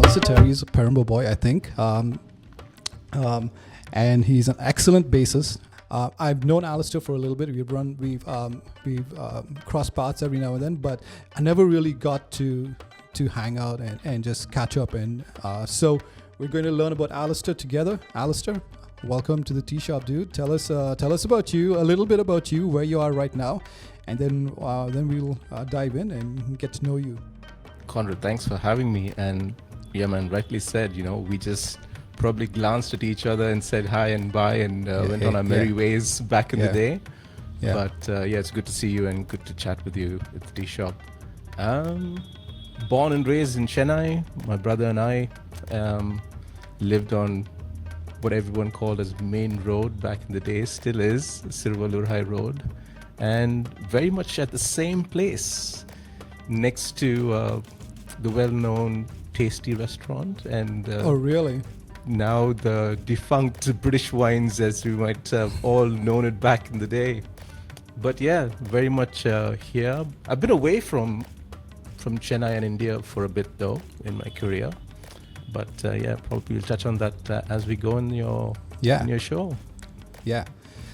Alistair Terry is a Perambur boy, I think, and he's an excellent bassist. I've known Alistair for a little bit. We've crossed paths every now and then, but I never really got to hang out and just catch up. And so we're going to learn about Alistair together. Alistair, welcome to the Tea Shop, dude. Tell us about you, a little bit about you, where you are right now, and then we'll dive in and get to know you. Conrad, thanks for having me. And yeah, man, rightly said. We just probably glanced at each other and said hi and bye and went on our merry ways back in the day. Yeah. But it's good to see you and good to chat with you at the tea shop. Born and raised in Chennai. My brother and I lived on what everyone called as Main Road back in the day, still is, Sirvalur Road, and very much at the same place next to the well-known tasty restaurant. And oh, really? Now the defunct British Wines, as we might have all known it back in the day. But yeah, very much here. I've been away from Chennai and India for a bit though in my career. But probably we'll touch on that as we go in your show. Yeah.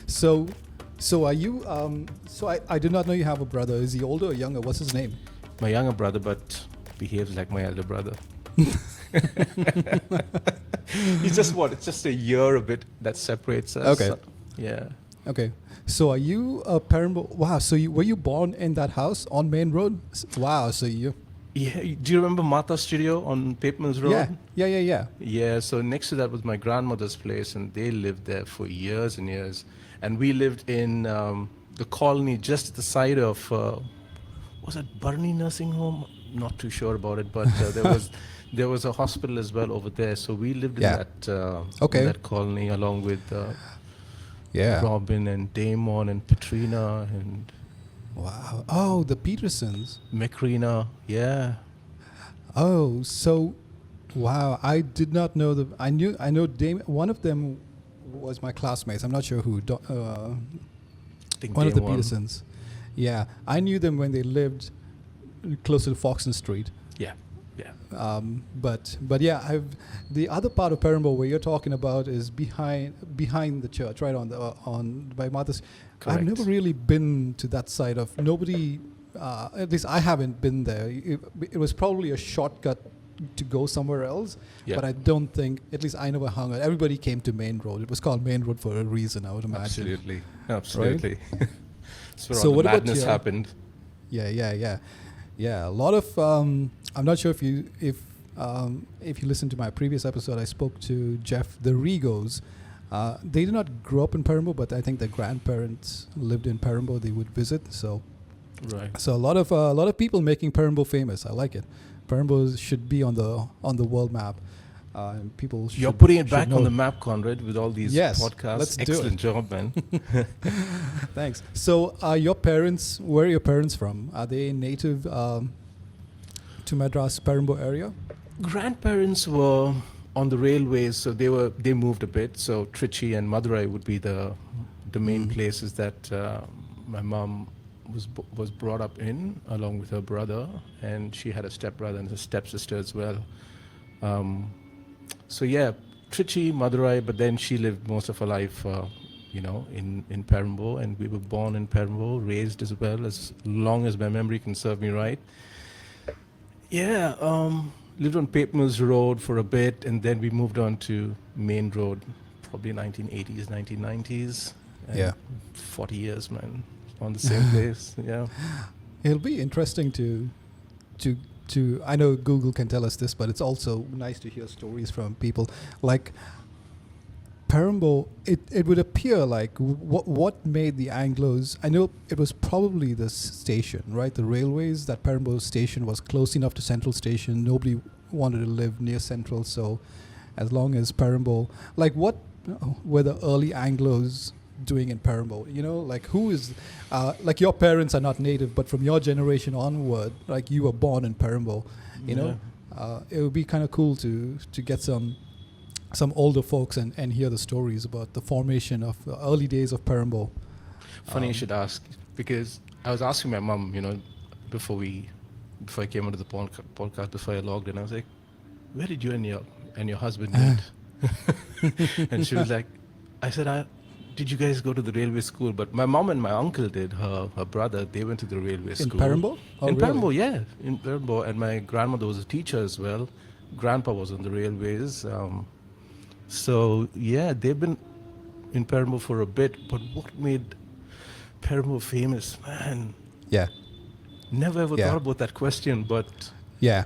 So are you? I did not know you have a brother. Is he older or younger? What's his name? My younger brother, but behaves like my elder brother. He's just It's just a year a bit that separates us. Okay. Yeah. Okay. So are you a Perambur? Wow. So were you born in that house on Main Road? Wow. So you. Yeah. Do you remember Martha's Studio on Pape Mills Road? Yeah. Yeah. So next to that was my grandmother's place, and they lived there for years and years. And we lived in the colony just at the side of. Was it Barney Nursing Home? Not too sure about it, but there was a hospital as well over there. So we lived in that colony along with Robin and Damon and Petrina and the Petersons, Macrina, I did not know I know Damon. One of them was my classmates. I'm not sure who. One of the Petersons. Yeah, I knew them when they lived closer to Foxton Street. Yeah. But the other part of Perambur where you're talking about is behind the church, right on by Martha's. Correct. I've never really been to that side of nobody. At least I haven't been there. It was probably a shortcut to go somewhere else, but I don't think. At least I never hung out. Everybody came to Main Road. It was called Main Road for a reason, I would imagine. Absolutely. Right? So what madness happened. Yeah. A lot of I'm not sure if you listen to my previous episode, I spoke to Jeff the Regos. They did not grow up in Perambur, but I think their grandparents lived in Perambur. They would visit, so a lot of people making Perambur famous. I like it. Perambur should be on the world map. People You're putting it back on the map, Conrad, with all these podcasts. Let's Excellent job, man. Thanks. So, where are your parents from? Are they native to Madras, Perambur area? Grandparents were on the railways, so they moved a bit. So Trichy and Madurai would be the main places that my mom was brought up in, along with her brother, and she had a stepbrother and a stepsister as well. Trichy, Madurai, but then she lived most of her life, in Perambur, and we were born in Perambur, raised as well, as long as my memory can serve me right. Lived on Pape Mills Road for a bit, and then we moved on to Main Road, probably 1980s, 1990s. 40 years, man, on the same place. Yeah. It'll be interesting to I know Google can tell us this, but it's also nice to hear stories from people. Like Perambur, it would appear like what made the Anglos. I know it was probably the station, right? The railways. That Perambur station was close enough to Central Station. Nobody wanted to live near Central, so as long as Perambur, like what were the early Anglos doing in Perambur? Like who is like your parents are not native, but from your generation onward, like you were born in Perambur, it would be kind of cool to get some older folks and hear the stories about the formation of the early days of Perambur. Funny you should ask, because I was asking my mom, before I came onto the podcast, before I logged in, I was like, where did you and your husband meet? And she was like, I said, did you guys go to the railway school? But my mom and my uncle did. Her brother, they went to the railway In school. Perambur? Oh, In really? Perambur, yeah, in Perambur. And my grandmother was a teacher as well. Grandpa was on the railways. So yeah, they've been in Perambur for a bit. But what made Perambur famous, man? Yeah. Never ever Yeah. thought about that question. But Yeah.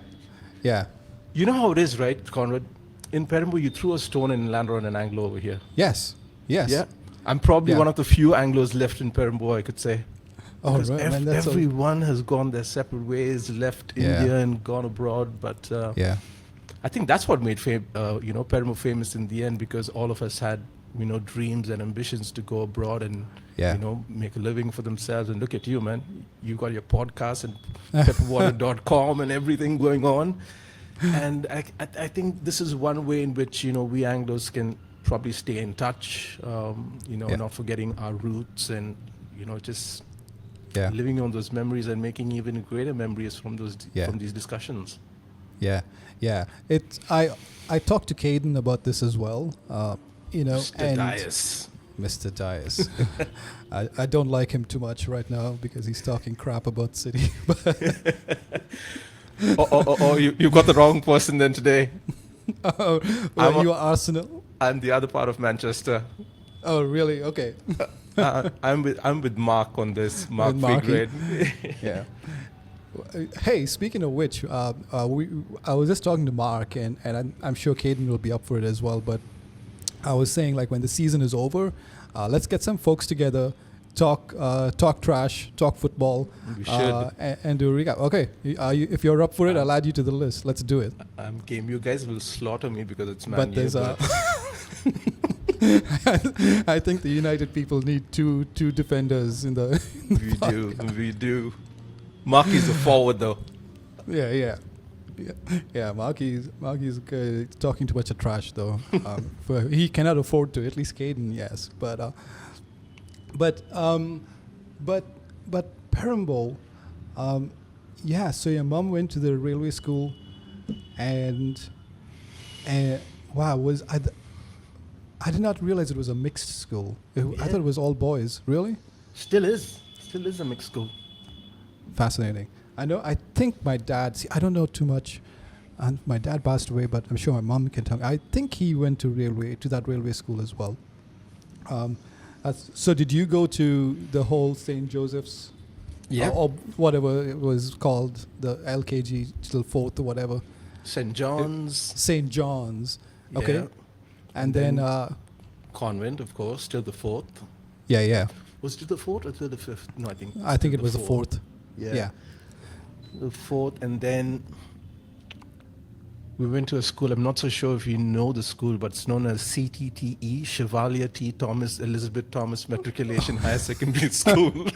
Yeah. you know how it is, right, Conrad? In Perambur, you threw a stone and landed on an Anglo over here. Yes. Yes. Yeah. I'm probably Yeah. one of the few Anglos left in Perambur, I could say. Oh, Because right. Man, that's so- everyone has gone their separate ways, left Yeah. India and gone abroad. But Yeah. I think that's what made Perambur famous in the end, because all of us had dreams and ambitions to go abroad and Yeah. make a living for themselves. And look at you, man. You got your podcast and pepperwater.com and everything going on. And I think this is one way in which we Anglos can probably stay in touch. Yeah. Not forgetting our roots and just Yeah. living on those memories and making even greater memories from Yeah. from these discussions. Yeah, yeah. I talked to Caden about this as well. Mr. and Dias. Mr. Dias. I don't like him too much right now because he's talking crap about City. You got the wrong person then today. Oh, I'm well, you are Arsenal. I'm the other part of Manchester. Oh, really? Okay. I'm with Mark on this. Mark With Marky? Figred. Yeah. Hey, speaking of which, I was just talking to Mark, and I'm sure Caden will be up for it as well. But I was saying, like, when the season is over, let's get some folks together, talk trash, talk football, We should. and do a recap. Okay, if you're up for it, I'll add you to the list. Let's do it. I'm game. You guys will slaughter me because it's Man But U, there's I think the United people need two defenders in the. we do. Marky's the forward though. Yeah. Marky's talking too much of trash though. He cannot afford to. At least Caden, yes. But Perambur, yeah. So your mom went to the railway school, and wow, I did not realize it was a mixed school. I thought it was all boys. Really? Still is a mixed school. Fascinating. I think my dad, I don't know too much, and my dad passed away, but I'm sure my mom can tell me. I think he went to that railway school as well. So did you go to the whole St. Joseph's? Yeah. Or whatever it was called, the LKG till 4th or whatever. St. John's. St. John's. Okay. Yeah. And then Convent, of course, till the 4th. yeah. Was it the 4th or till the 5th? No, I think it was the 4th. Yeah. The 4th, and then we went to a school. I'm not so sure if you know the school, but it's known as CTTE, Chevalier T. Thomas Elizabeth Thomas Matriculation Higher Secondary School.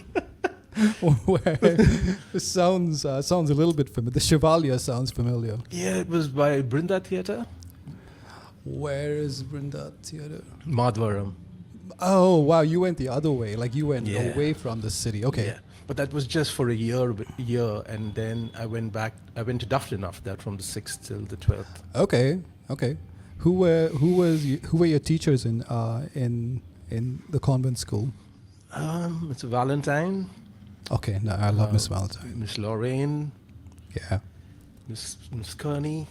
Where it sounds a little bit familiar. The Chevalier sounds familiar. Yeah, it was by Brinda Theatre. Where is Brinda Theatre? Madhvaram. Oh wow, you went the other way. Like you went Yeah. away from the city. Okay. Yeah. But that was just for a year, and then I went back. I went to Dufferin after that, from the 6th till the 12th. Okay. Who were your teachers in the convent school? It's Valentine, Okay, no, I love Miss Valentine. Miss Lorraine, Yeah, Miss Kearney.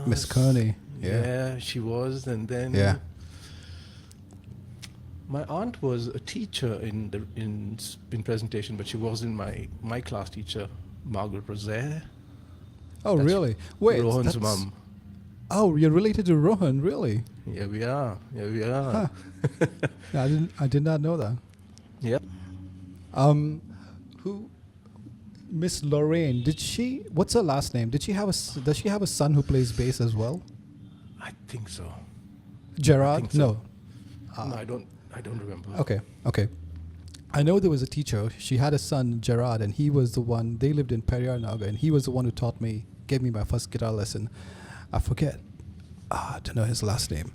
Miss Kearney. Yeah. Yeah, she was, and then Yeah. my aunt was a teacher in presentation, but she wasn't my class teacher, Margaret Rosé. Oh That's really? Wait. Rohan's that's- mum. Oh, you're related to Rohan, really? Yeah, we are. Huh. No, I did not know that. Yep. Who? Miss Lorraine. What's her last name? Does she have a son who plays bass as well? I think so. Gerard? think so. No. No, I don't remember. Okay. I know there was a teacher. She had a son, Gerard, and he was the one. They lived in Periyar Nagar, and he was the one who gave me my first guitar lesson. I forget. I don't know his last name.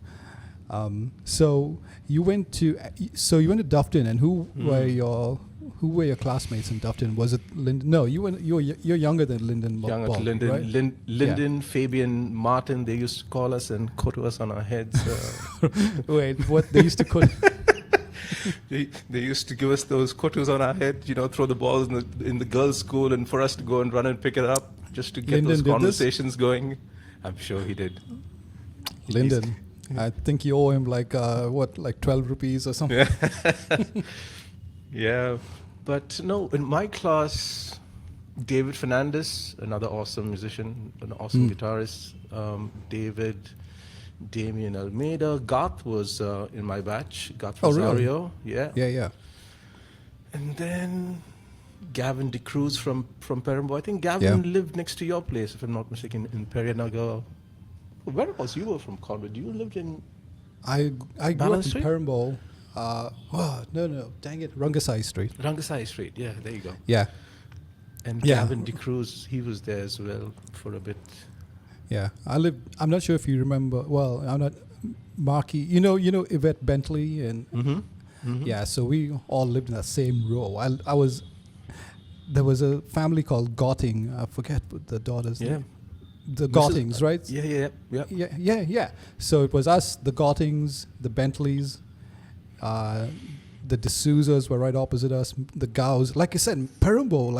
So you went to Dufferin, and who were who were your classmates in Tufton? Was it Lyndon? No, you're younger than Lyndon. Younger Bob, to Lyndon, right? Lyndon, Fabian, Martin, they used to call us and quote us on our heads. Wait, what they used to call? They used to give us those quotas on our head, throw the balls in the girls' school and for us to go and run and pick it up just to get Lyndon those did this? conversations going. I'm sure he did. Lyndon. I think you owe him like 12 rupees or something. Yeah. But no, in my class, David Fernandez, another awesome musician, an awesome guitarist, David, Damien Almeida, Garth was in my batch, Garth Oh, really? Rosario, yeah. Yeah. And then Gavin DeCruz from Perambur. I think Gavin lived next to your place, if I'm not mistaken, in Periyanagar. Where was you from, Conrad? You lived in... I grew up Balance in Street? Perambur. No, dang it, Rangasai Street. Rangasai Street, yeah, there you go. Yeah, And Yeah. Gavin DeCruz, he was there as well for a bit. yeah. I'm not sure if you remember. Well, I'm not. Marky, you know Yvette Bentley and yeah. So we all lived in that same row. I was. There was a family called Gotting. I forget what the daughter's Yeah. name. The Mrs. Gottings, right? Yeah. Yeah. So it was us, the Gottings, the Bentleys, the D'Souza's were right opposite us. The Gauss, like I said, Perambur,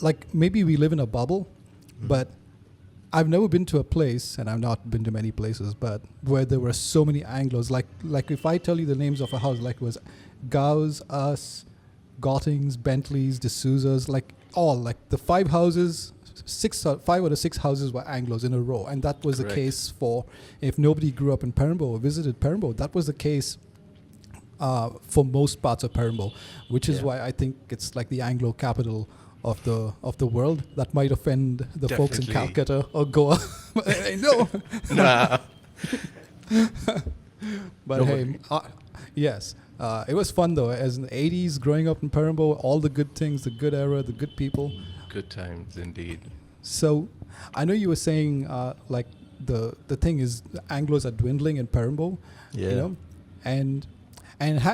like maybe we live in a bubble, but I've never been to a place, and I've not been to many places, but where there were so many Anglos. Like if I tell you the names of a house, like it was Gauss, us, Gottings, Bentleys, D'Souza's, like the five houses. 5 or 6 houses were Anglos in a row, and that was Correct. the case for if nobody grew up in Perambur or visited Perambur. That was the case for most parts of Perambur, which is why I think it's like the Anglo capital of the world. That might offend the folks in Definitely. Calcutta or Goa. No, Nah. but No, hey, yes. It was fun though. As in the 80s, growing up in Perambur, all the good things, the good era, the good people. Good times indeed. So, I know you were saying like the thing is the Anglos are dwindling in Perambur, Yeah. you know, and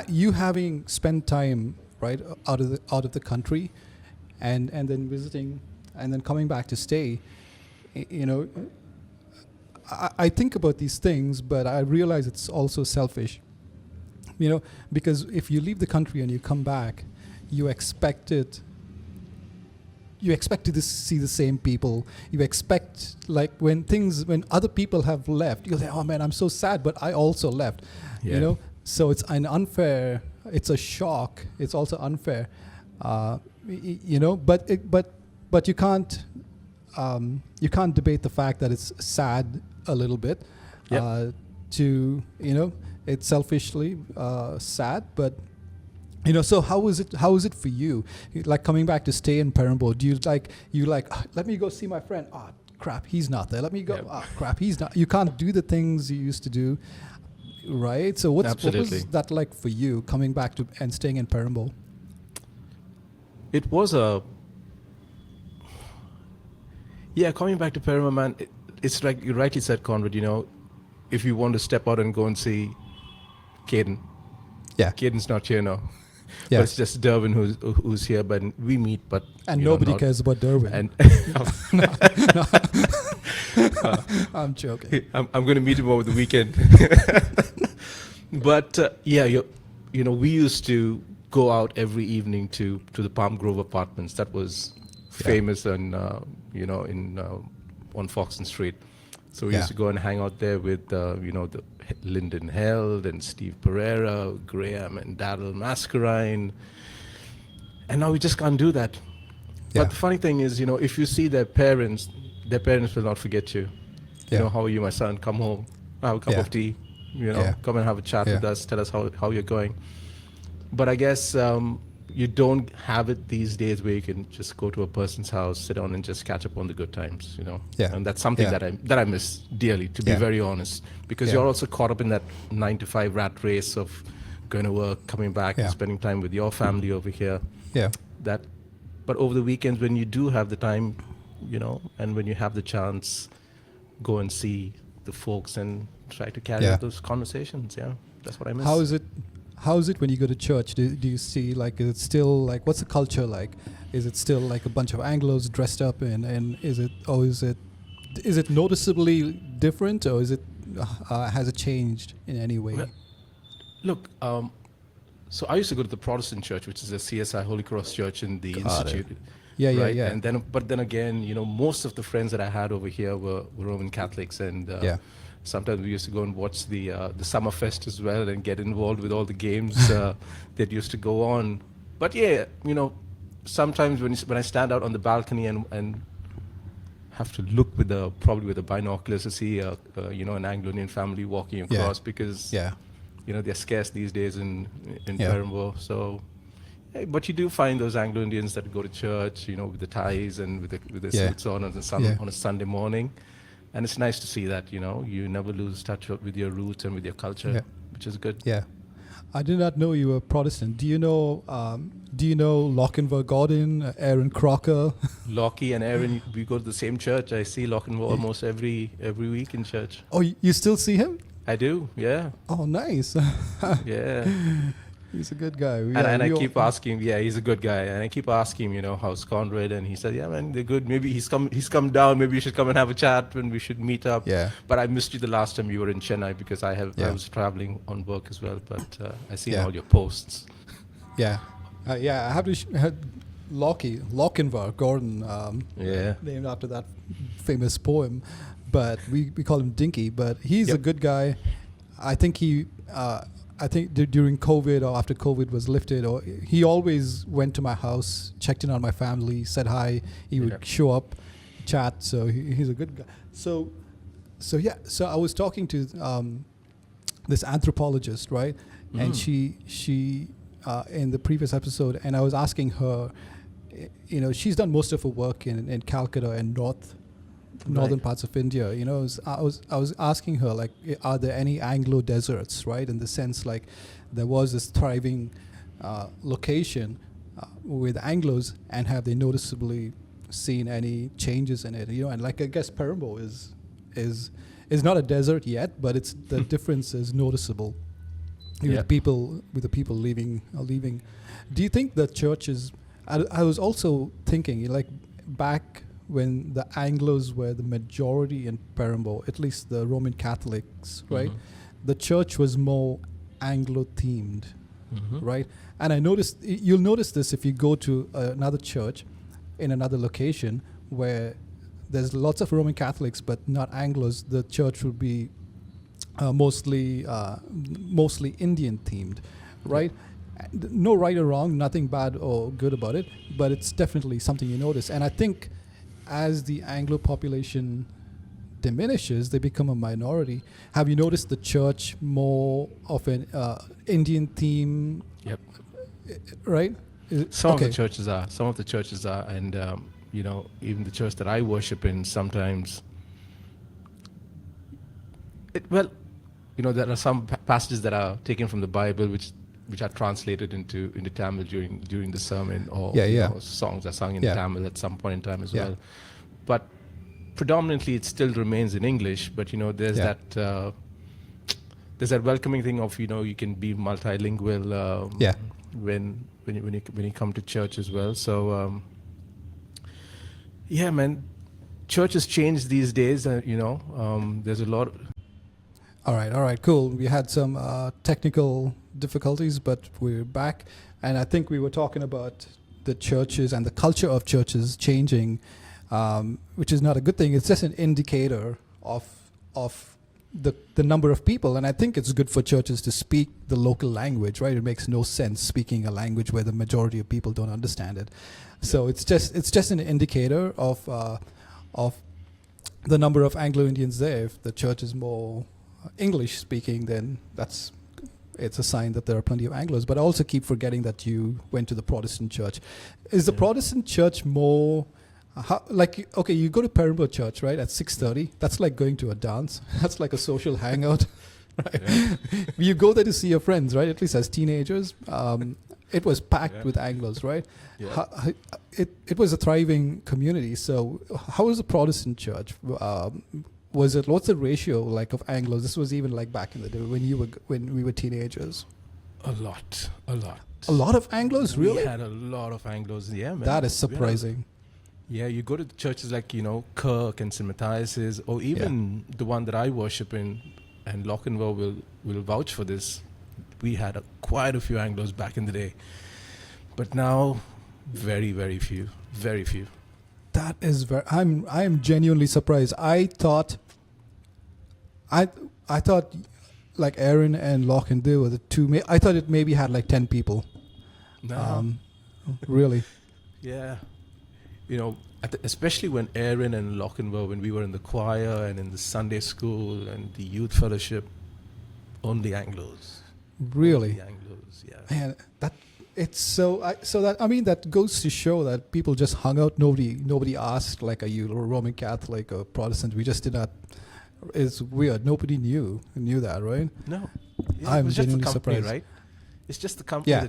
you having spent time right out of the country, and then visiting, and then coming back to stay, you know, I think about these things, but I realize it's also selfish, you know, because if you leave the country and you come back, you expect to see the same people. You expect, like, when other people have left, you'll say, oh man, I'm so sad, but I also left. Yeah. You know? So it's it's a shock. It's also unfair. You know, but you can't debate the fact that it's sad a little bit. Yep. It's selfishly sad, but you know, so how is it for you? Like coming back to stay in Perambur, do you let me go see my friend? Oh crap, he's not there. Let me go. Yep. Oh crap, he's not. You can't do the things you used to do, right? So what was that like for you coming back to and staying in Perambur? It was coming back to Perambur, man. It's like you rightly said, Conrad. You know, if you want to step out and go and see Caden, Caden's not here now. Yeah. But it's just Derwin who's here, but we meet, but And you know, nobody not- cares about Derwin. And I'm joking. I'm going to meet him over the weekend. But you know, we used to go out every evening to the Palm Grove Apartments. That was famous, and on Foxton Street. So we used to go and hang out there with the Lyndon Held and Steve Pereira, Graham and Daryl Mascarine. And now we just can't do that. Yeah. But the funny thing is, you know, if you see their parents will not forget you. You know, how are you, my son? Come home, have a cup of tea. You know, come and have a chat with us. Tell us how you're going. But I guess you don't have it these days where you can just go to a person's house, sit down, and just catch up on the good times. You know, and that's something that I miss dearly, to be very honest, because you're also caught up in that 9 to 5 rat race of going to work, coming back, and spending time with your family over here. Yeah. But over the weekends, when you do have the time, you know, and when you have the chance, go and see the folks and try to carry out those conversations. Yeah, that's what I miss. how's it when you go to church? Do you see, like, is it still like, what's the culture like? Is it still like a bunch of Anglos dressed up and is it noticeably different, or is it has it changed in any way? Well, look, so I used to go to the Protestant church, which is a CSI Holy Cross church in the Got it. Institute. Yeah, right? yeah. And then again, most of the friends that I had over here were Roman Catholics, and Yeah. sometimes we used to go and watch the Summerfest as well and get involved with all the games that used to go on. But yeah, sometimes when I stand out on the balcony and have to look probably with the binoculars to see an Anglo-Indian family walking across, because they're scarce these days in Perambur. So, but you do find those Anglo-Indians that go to church, with the ties and with the suits on on a Sunday morning, and it's nice to see that. You never lose touch with your roots and with your culture, which is good. Yeah. I did not know you were Protestant. Do you know Lochinvar Gordon, Aaron Crocker? Lockie and Aaron, we go to the same church. I see Lochinvar almost every week in church. Oh, you still see him? I do, yeah. Oh, nice. Yeah. He's a good guy. And I keep asking, he's a good guy. And I keep asking him, how's Conrad? And he said, yeah, man, they're good. Maybe he's come down. Maybe you should come and have a chat and we should meet up. Yeah. But I missed you the last time you were in Chennai because I was traveling on work as well. But I seen all your posts. Yeah. I have to Lochinvar Gordon. Named after that famous poem. But we call him Dinky. But he's a good guy. I think during COVID or after COVID was lifted, or he always went to my house, checked in on my family, said hi. He would show up, chat. So he's a good guy. So I was talking to this anthropologist, right? And she in the previous episode, and I was asking her, she's done most of her work in Calcutta and northern parts of India. I was asking her, like, are there any Anglo deserts, right? In the sense, like, there was this thriving location with Anglos, and have they noticeably seen any changes in it? And like, I guess Perambur is not a desert yet, but it's the difference is noticeable. With the people leaving. Do you think the church is? I was also thinking, like, back when the Anglos were the majority in Perambur, at least the Roman Catholics, right? The church was more Anglo-themed, right? And you'll notice this if you go to another church in another location where there's lots of Roman Catholics but not Anglos. The church would be mostly Indian-themed, right? No right or wrong, nothing bad or good about it, but it's definitely something you notice. And I think as the Anglo population diminishes, they become a minority. Have you noticed the church more of an Indian theme? Yep. Right? Some of the churches are, and even the church that I worship in sometimes. There are some passages that are taken from the Bible which are translated into Tamil during the sermon, or songs are sung in Tamil at some point in time as well. But predominantly it still remains in English. But there's that welcoming thing of you can be multilingual when you come to church as well. So man, church has changed these days. There's a lot. All right, cool. We had some technical difficulties, but we're back. And I think we were talking about the churches and the culture of churches changing, which is not a good thing. It's just an indicator of the number of people. And I think it's good for churches to speak the local language, right? It makes no sense speaking a language where the majority of people don't understand it. So it's just an indicator of the number of Anglo-Indians there. If the church is more English speaking, then it's a sign that there are plenty of Anglos. But I also keep forgetting that you went to the Protestant church. Is the Protestant church more you go to Perambur church, right, at 6:30? That's like going to a dance. That's like a social hangout, right? Yeah. You go there to see your friends, right? At least as teenagers. It was packed with Anglos, right? Yeah. It was a thriving community. So how was the Protestant church? What's the ratio like of Anglos? This was even like back in the day when we were teenagers. A lot, a lot. A lot of Anglos, really? We had a lot of Anglos, yeah, man. That is We had a- surprising. Yeah, you go to the churches like, Kirk and St. Matthias's, or even the one that I worship in, and Lochinvar will vouch for this. We had quite a few Anglos back in the day. But now, very, very few. Very few. That is very. I am genuinely surprised. I thought like Aaron and Lochinvar were the two. I thought it maybe had like 10 people. No. Really. Yeah. Especially when Aaron and Lochinvar, when we were in the choir and in the Sunday school and the youth fellowship, only Anglos. Really. Only Anglos, yeah. Man, that goes to show that people just hung out. Nobody asked, like, are you a Roman Catholic or Protestant? We just did not. It's weird. Nobody knew that, right? No. Yeah, I'm it was just the genuinely company, surprised. right? It's just the company Yeah.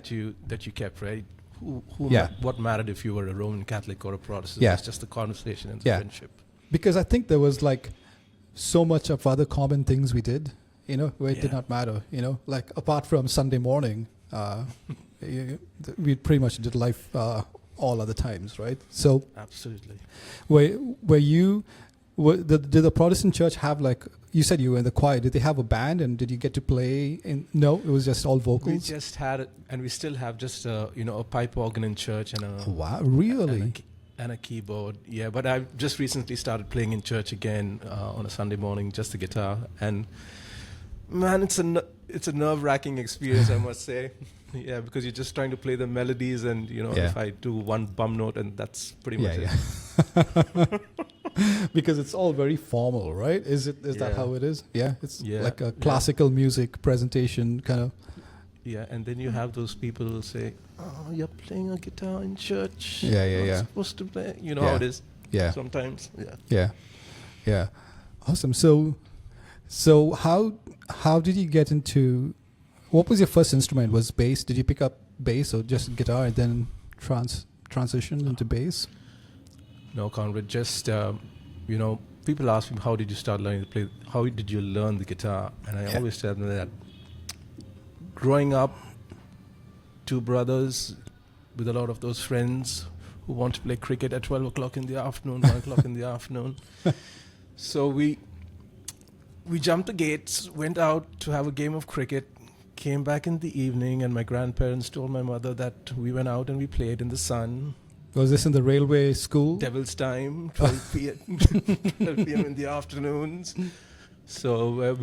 that you kept, right? What mattered if you were a Roman Catholic or a Protestant? Yeah. It's just the conversation and the Yeah. friendship. Because I think there was like so much of other common things we did, where it did Yeah. not matter, like apart from Sunday morning, we pretty much did life all other times, right? So Absolutely. did the Protestant church have, like, you said you were in the choir, did they have a band and did you get to play in? No, it was just all We vocals. just had it, and we still have just a pipe organ in church and Wow, really? and a keyboard. Yeah, but I've just recently started playing in church again on a Sunday morning, just the guitar. And man, it's a nerve-wracking experience, I must say. Yeah, because you're just trying to play the melodies, and Yeah. if I do one bum note, and that's pretty much it. Yeah. Because it's all very formal, right? Is that Yeah. how it is? Yeah, it's Yeah, like a yeah. classical music presentation kind of. Yeah, and then you have those people who say, "Oh, you're playing a guitar in church. Yeah, You're yeah. supposed to play." You know Yeah. how it is. Yeah, Sometimes. Yeah. yeah. Awesome. So how did you get into? What was your first instrument? Was bass? Did you pick up bass or just guitar and then transition into bass? No, Conrad. Just people ask me, "How did you start learning to play? How did you learn the guitar?" And I Yeah. always tell them that growing up, two brothers with a lot of those friends who want to play cricket at 12 o'clock in the afternoon, 1 o'clock in the afternoon. So we jumped the gates, went out to have a game of cricket, came back in the evening, and my grandparents told my mother that we went out and we played in the sun. Was this in the railway school? Devil's time, 12 p.m. 12 p.m. in the afternoons. So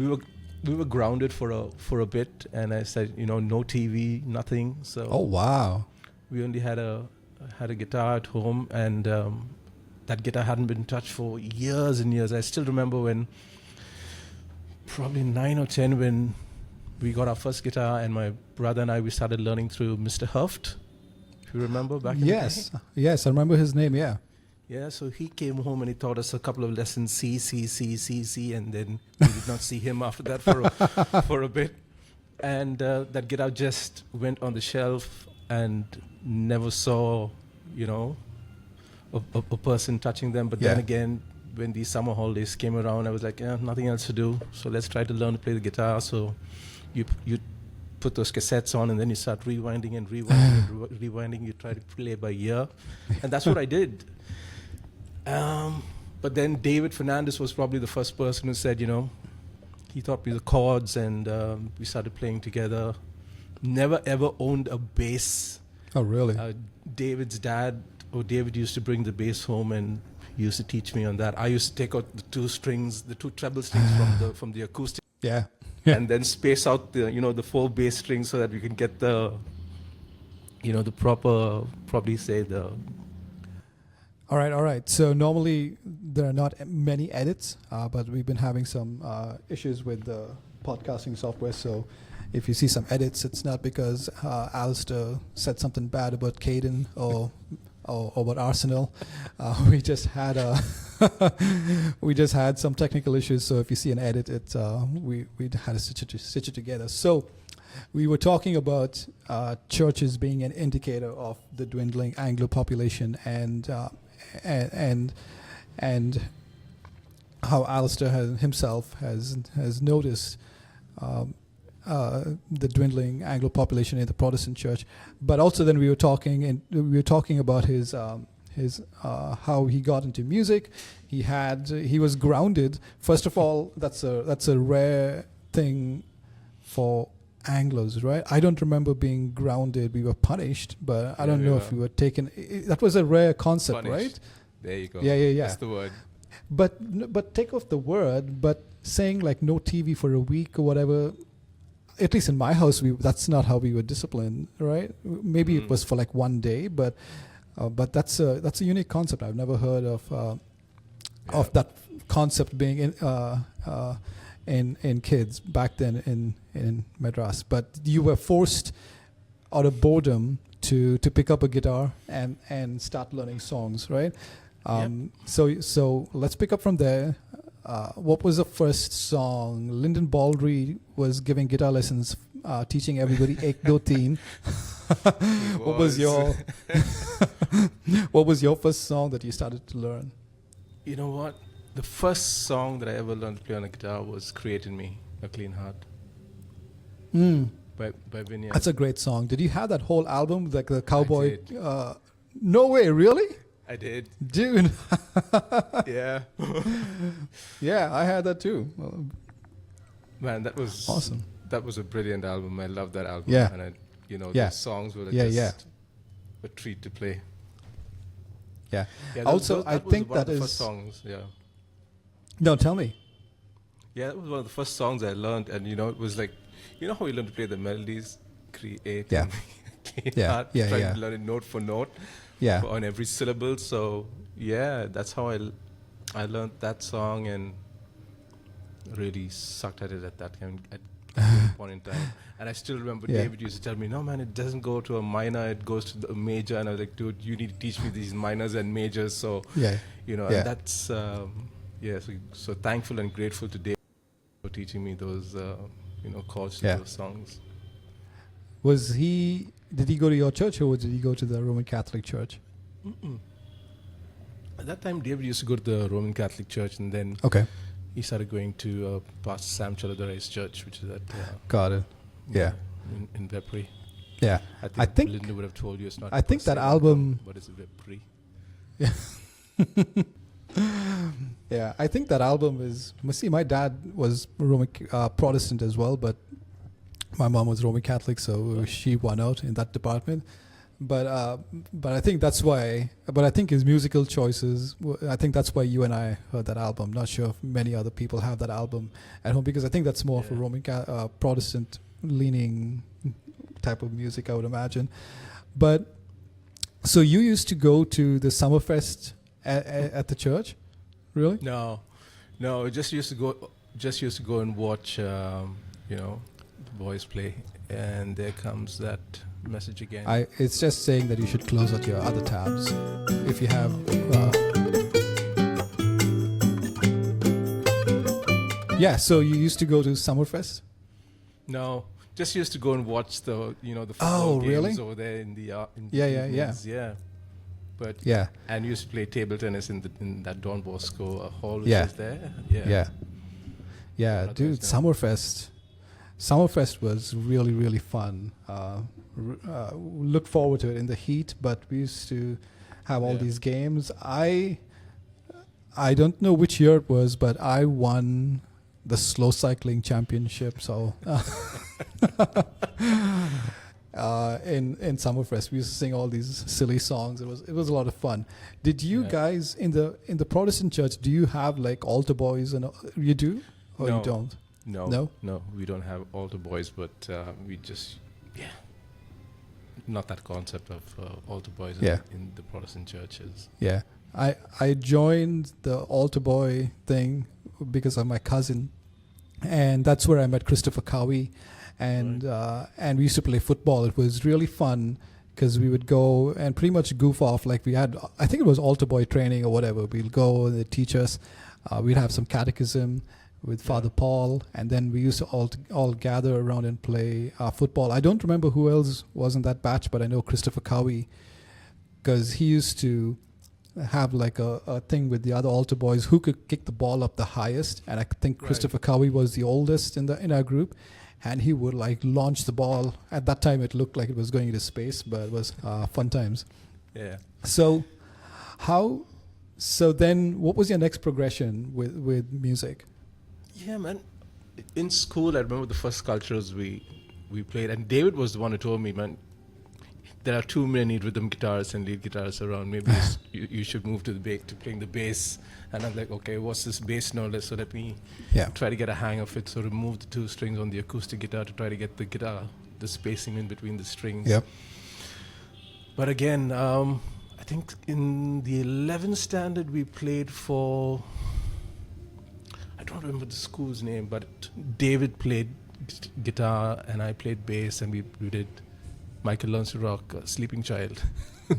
we were grounded for a bit, and I said, no TV, nothing. So Oh wow! we only had a guitar at home, and that guitar hadn't been touched for years and years. I still remember when, probably 9 or 10, when we got our first guitar, and my brother and I, we started learning through Mr. Huft. If you remember back in the day. Yes, I remember his name. Yeah. Yeah, so he came home and he taught us a couple of lessons, C, C, C, C, C, and then we did not see him after that for a bit. And that guitar just went on the shelf and never saw, a person touching them. But then Yeah. again, when these summer holidays came around, I was like, nothing else to do, so let's try to learn to play the guitar. So you put those cassettes on, and then you start rewinding and rewinding and rewinding. You try to play by ear, and that's what I did. But then David Fernandez was probably the first person who said, he taught me the chords, and we started playing together. Never ever owned a bass. Oh really? David used to bring the bass home, and he used to teach me on that. I used to take out the two treble strings from the acoustic, Yeah. and then space out the 4 bass strings so that we can get the proper, probably say the. All right. So normally there are not many edits, but we've been having some issues with the podcasting software. So if you see some edits, it's not because Alistair said something bad about Caden or about Arsenal. We just had some technical issues. So if you see an edit, we had to stitch it together. So we were talking about churches being an indicator of the dwindling Anglo population, and how Alistair himself has noticed the dwindling Anglo population in the Protestant church, but also then we were talking about his how he got into music. He was grounded. First of all, that's a rare thing for Anglos, right? I don't remember being grounded. We were punished, but I don't know if we were taken. That was a rare concept, Punished. right? There you go. Yeah. That's the word. But take off the word. But saying like no TV for a week or whatever. At least in my house, that's not how we were disciplined, right? Maybe it was for like one day, but that's a unique concept. I've never heard of that concept being in kids back then in Madras. But you were forced out of boredom to pick up a guitar and start learning songs, right? So let's pick up from there. What was the first song? Lyndon Baldry was giving guitar lessons, teaching everybody Ek Do Teen. What was your first song that you started to learn? You know what? The first song that I ever learned to play on a guitar was "Create in Me, a Clean Heart" by Vineyard. That's a great song. Did you have that whole album, like the cowboy? I did. No way, really? I did. Dude. Yeah. Yeah, I had that too. Man, that was awesome. That was a brilliant album. I love that album. Yeah. And Yeah. the songs were Yeah, just a treat to play. Yeah. Yeah, Also, I think one of that the is. first songs. Yeah. No, tell me. Yeah, that was one of the first songs I learned, and it was like, how you learn to play the melodies, create. Yeah. Clean Yeah, heart, yeah, trying yeah. to learn it note for note. Yeah. On every syllable. So yeah, that's how I learned that song and really sucked at it at that point in time. And I still remember David used to tell me, "No man, it doesn't go to a minor; it goes to the major." And I was like, "Dude, you need to teach me these minors and majors." So and that's So thankful and grateful to David for teaching me those chords to those songs. Did he go to your church or did he go to the Roman Catholic Church? At that time, David used to go to the Roman Catholic Church, and then he started going to Pastor Sam Chaladarai's church, which is at Got it. Yeah. in Vepri. Yeah. I think Linda would have told you it's not. I think that album. But it's Vepri. Yeah. Yeah, I think that album is. See, my dad was Roman Protestant as well, but my mom was Roman Catholic, so she won out in that department. But I think that's why. But I think his musical choices. I think that's why you and I heard that album. Not sure if many other people have that album at home, because I think that's more of a Roman Protestant leaning type of music, I would imagine. But so you used to go to the Summerfest at the church, really? No, just used to go and watch. The boys play, and there comes that message again. It's just saying that you should close out your other tabs if you have. Yeah, so you used to go to Summerfest? No, just used to go and watch the football games over there in the yeah. But and used to play table tennis in that Don Bosco hall which is there. Yeah, dude, Summerfest was really, really fun. Look forward to it in the heat, but we used to have all these games. I don't know which year it was, but I won the slow cycling championship. So in Summerfest, we used to sing all these silly songs. It was a lot of fun. Did you guys in the Protestant church? Do you have like altar boys and you do or you don't? No, we don't have altar boys, but we just not that concept of altar boys in the Protestant churches. Yeah, I joined the altar boy thing because of my cousin, and that's where I met Christopher Cowie, and we used to play football. It was really fun because we would go and pretty much goof off. Like we had, I think it was altar boy training or whatever. We'll go and they'd teach us. We'd have some catechism with Father Paul, and then we used to all gather around and play football. I don't remember who else was in that batch, but I know Christopher Cowie, because he used to have like a thing with the other altar boys who could kick the ball up the highest, and I think Christopher Cowie was the oldest in our group, and he would like launch the ball. At that time, it looked like it was going into space, but it was fun times. Yeah. So, how? So then, what was your next progression with music? Yeah, man. In school, I remember the first cultures we played, and David was the one who told me, man, there are too many rhythm guitarists and lead guitarists around. Maybe you should move to playing the bass. And I'm like, okay, what's this bass note? So let me try to get a hang of it. So remove the 2 strings on the acoustic guitar to try to get the spacing in between the strings. Yep. But again, I think in the 11th standard we played for, I don't remember the school's name, but David played guitar and I played bass, and we did Michael Learns to Rock, Sleeping Child.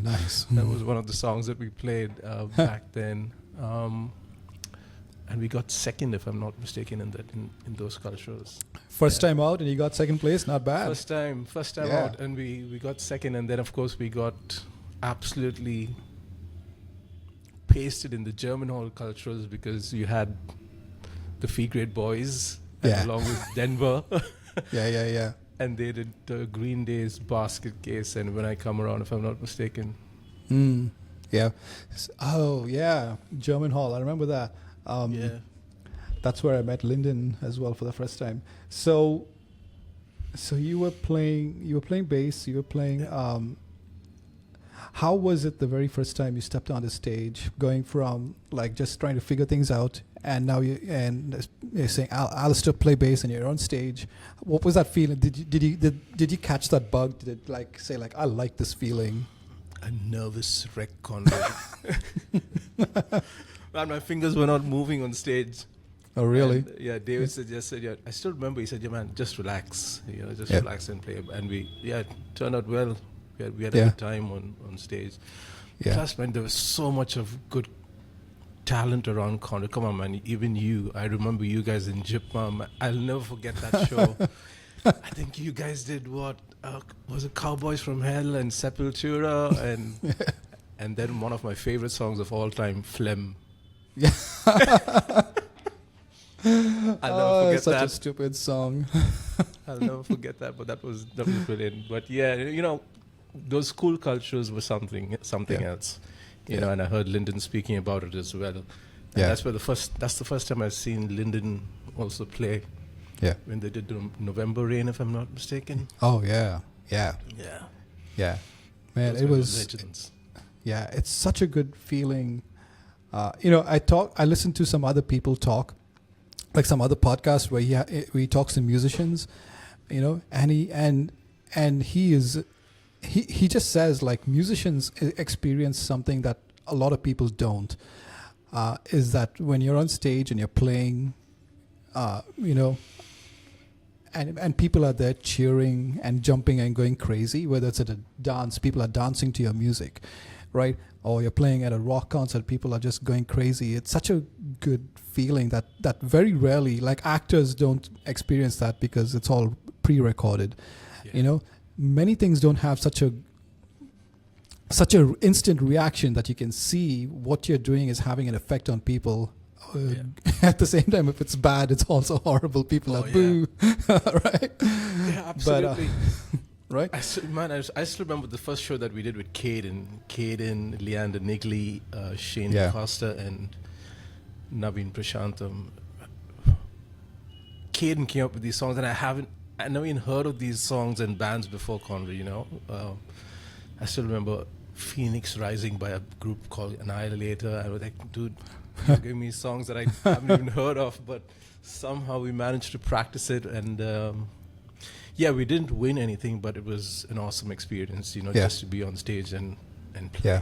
Nice. That was one of the songs that we played back then. And we got second, if I'm not mistaken, in those cultures. First time out, and you got second place. Not bad. First time out, and we got second, and then of course we got absolutely pasted in the German hall cultures because you had the Fee Grade Boys along with Denver. Yeah. And they did the Green Day's Basket Case, and When I Come Around, if I'm not mistaken. Yeah. Oh, yeah. German Hall. I remember that. That's where I met Lyndon as well for the first time. So you were playing bass. You were playing. How was it the very first time you stepped on the stage, going from like just trying to figure things out, and now you're saying, Alistair, play bass, and you're on stage? What was that feeling? Did you catch that bug? Did it like say like, I like this feeling? A nervous wreck, Conrad. Man, my fingers were not moving on stage. Oh, really? And, David suggested, I still remember, he said, man, just relax. Relax and play. And it turned out well. We had a good time on stage. Yeah. Plus, man, there was so much of good talent around Conrad. Come on, man. Even you. I remember you guys in Jipma. I'll never forget that show. I think you guys did what? Was it Cowboys from Hell and Sepultura? And then one of my favorite songs of all time, Phlegm. Yeah. I'll never forget such that. a stupid song. I'll never forget that, but that was brilliant. But yeah, those school cultures were something else. You know, and I heard Lyndon speaking about it as well. And that's the first time I've seen Lyndon also play. Yeah. When they did the November Rain, if I'm not mistaken. Oh yeah. Man, it was legends. Yeah, it's such a good feeling. I listened to some other people talk, like some other podcast where he talks to musicians, and he just says like musicians experience something that a lot of people don't. Is that when you're on stage and you're playing, and people are there cheering and jumping and going crazy, whether it's at a dance, people are dancing to your music, right? Or you're playing at a rock concert, people are just going crazy. It's such a good feeling that very rarely, like actors don't experience that because it's all pre-recorded. Yeah. Many things don't have such a instant reaction that you can see what you're doing is having an effect on people. At the same time, if it's bad, it's also horrible. People are boo, right? Yeah, absolutely. But, right? I still remember the first show that we did with Caden, Leander Nigley, Shane Costa, and Naveen Prashantham. Caden came up with these songs, and I never even heard of these songs and bands before Conway. I still remember Phoenix Rising by a group called Annihilator. I was like, dude, you're giving me songs that I haven't even heard of, but somehow we managed to practice it, and we didn't win anything, but it was an awesome experience, just to be on stage and play.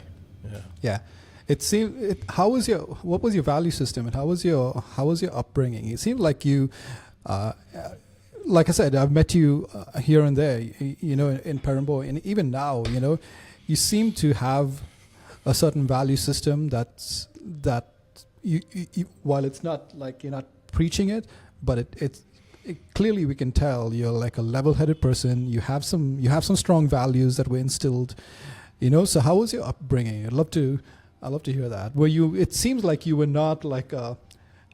Yeah. It seemed. What was your value system, and how was your upbringing? It seemed like you, like I said, I've met you here and there, in Perambur, and even now, you seem to have a certain value system that you while it's not like you're not preaching it, but it clearly we can tell you're like a level-headed person. You have some strong values that were instilled, So how was your upbringing? I'd love to hear that. It seems like you were not like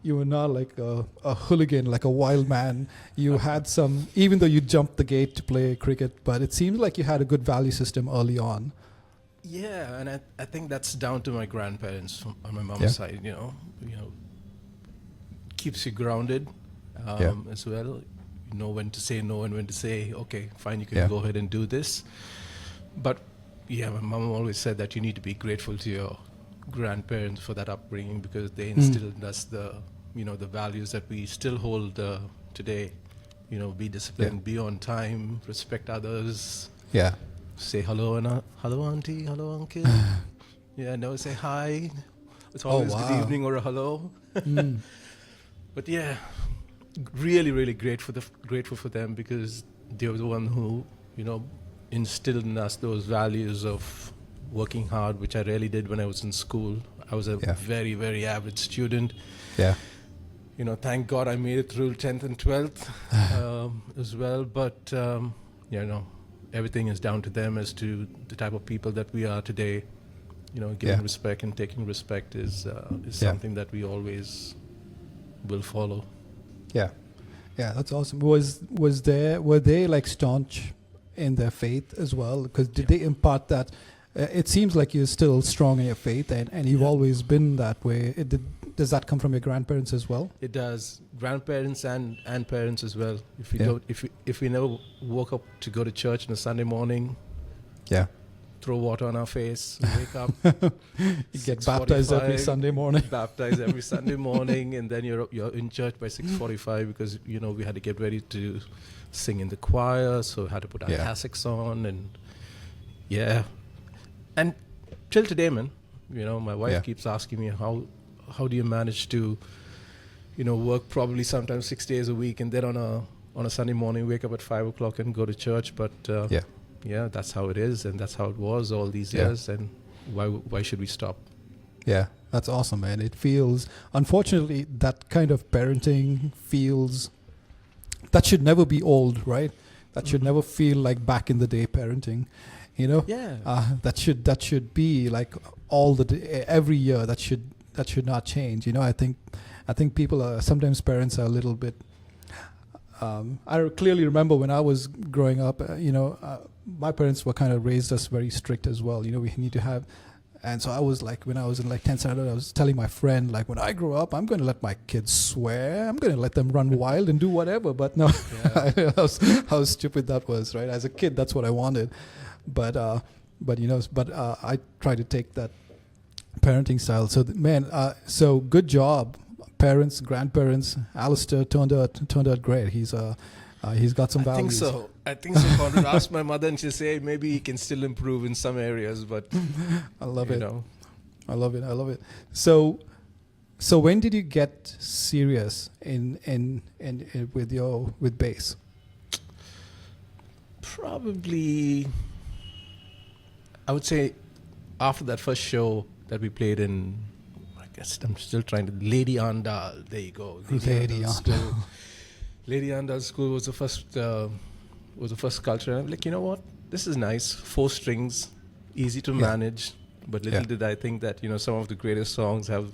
you were not like a hooligan, like a wild man. You had some, even though you jumped the gate to play cricket, but it seems like you had a good value system early on. Yeah, and I think that's down to my grandparents on my mom's Yeah. side. Keeps you grounded as well. You know when to say no and when to say, okay, fine, you can go ahead and do this. But yeah, my mom always said that you need to be grateful to your grandparents for that upbringing, because they instilled in us the values that we still hold today. Be disciplined, be on time, respect others. Yeah. Say hello and hello auntie, hello uncle. Never say hi. It's always good evening or a hello. But yeah, really, really grateful for them, because they were the one who instilled in us those values of working hard, which I really did when I was in school. I was a very, very average student. Yeah. Thank God I made it through 10th and 12th as well. But everything is down to them as to the type of people that we are today. Giving respect and taking respect is something that we always will follow. Yeah, that's awesome. Were they like staunch in their faith as well? Because did they impart that? It seems like you're still strong in your faith, and you've always been that way. Does that come from your grandparents as well? It does. Grandparents and parents as well. If we never woke up to go to church on a Sunday morning, throw water on our face, wake up. You get baptized every Sunday morning. Baptized every Sunday morning, and then you're in church by 6:45, because we had to get ready to sing in the choir, so we had to put our cassocks on, and and till today, man, my wife keeps asking me how do you manage to work probably sometimes 6 days a week, and then on a Sunday morning wake up at 5 o'clock and go to church. But that's how it is, and that's how it was all these years, and why should we stop? Yeah, that's awesome, man. It feels, unfortunately, that kind of parenting feels, that should never be old, right? That should never feel like back in the day parenting, that should be like all the day, every year. That should not change. I think people are, sometimes parents are a little bit, I clearly remember when I was growing up, my parents were kind of raised us very strict as well. We need to have, and so I was like, when I was in like 10th standard, I was telling my friend, like, when I grow up, I'm going to let my kids swear. I'm going to let them run wild and do whatever. But no, how stupid that was, right? As a kid, that's what I wanted. But I try to take that parenting style. So so good job, parents, grandparents. Alistair turned out great. He's got some values. I think so. I would ask my mother, and she'll say maybe he can still improve in some areas, but I love it. I love it. So when did you get serious in with bass? Probably, I would say, after that first show that we played in, I guess I'm still trying to, Lady Andal. There you go. Lady Andal. Lady Andal School was the first culture. And I'm like, you know what? This is nice. 4 strings, easy to manage. But little did I think that some of the greatest songs have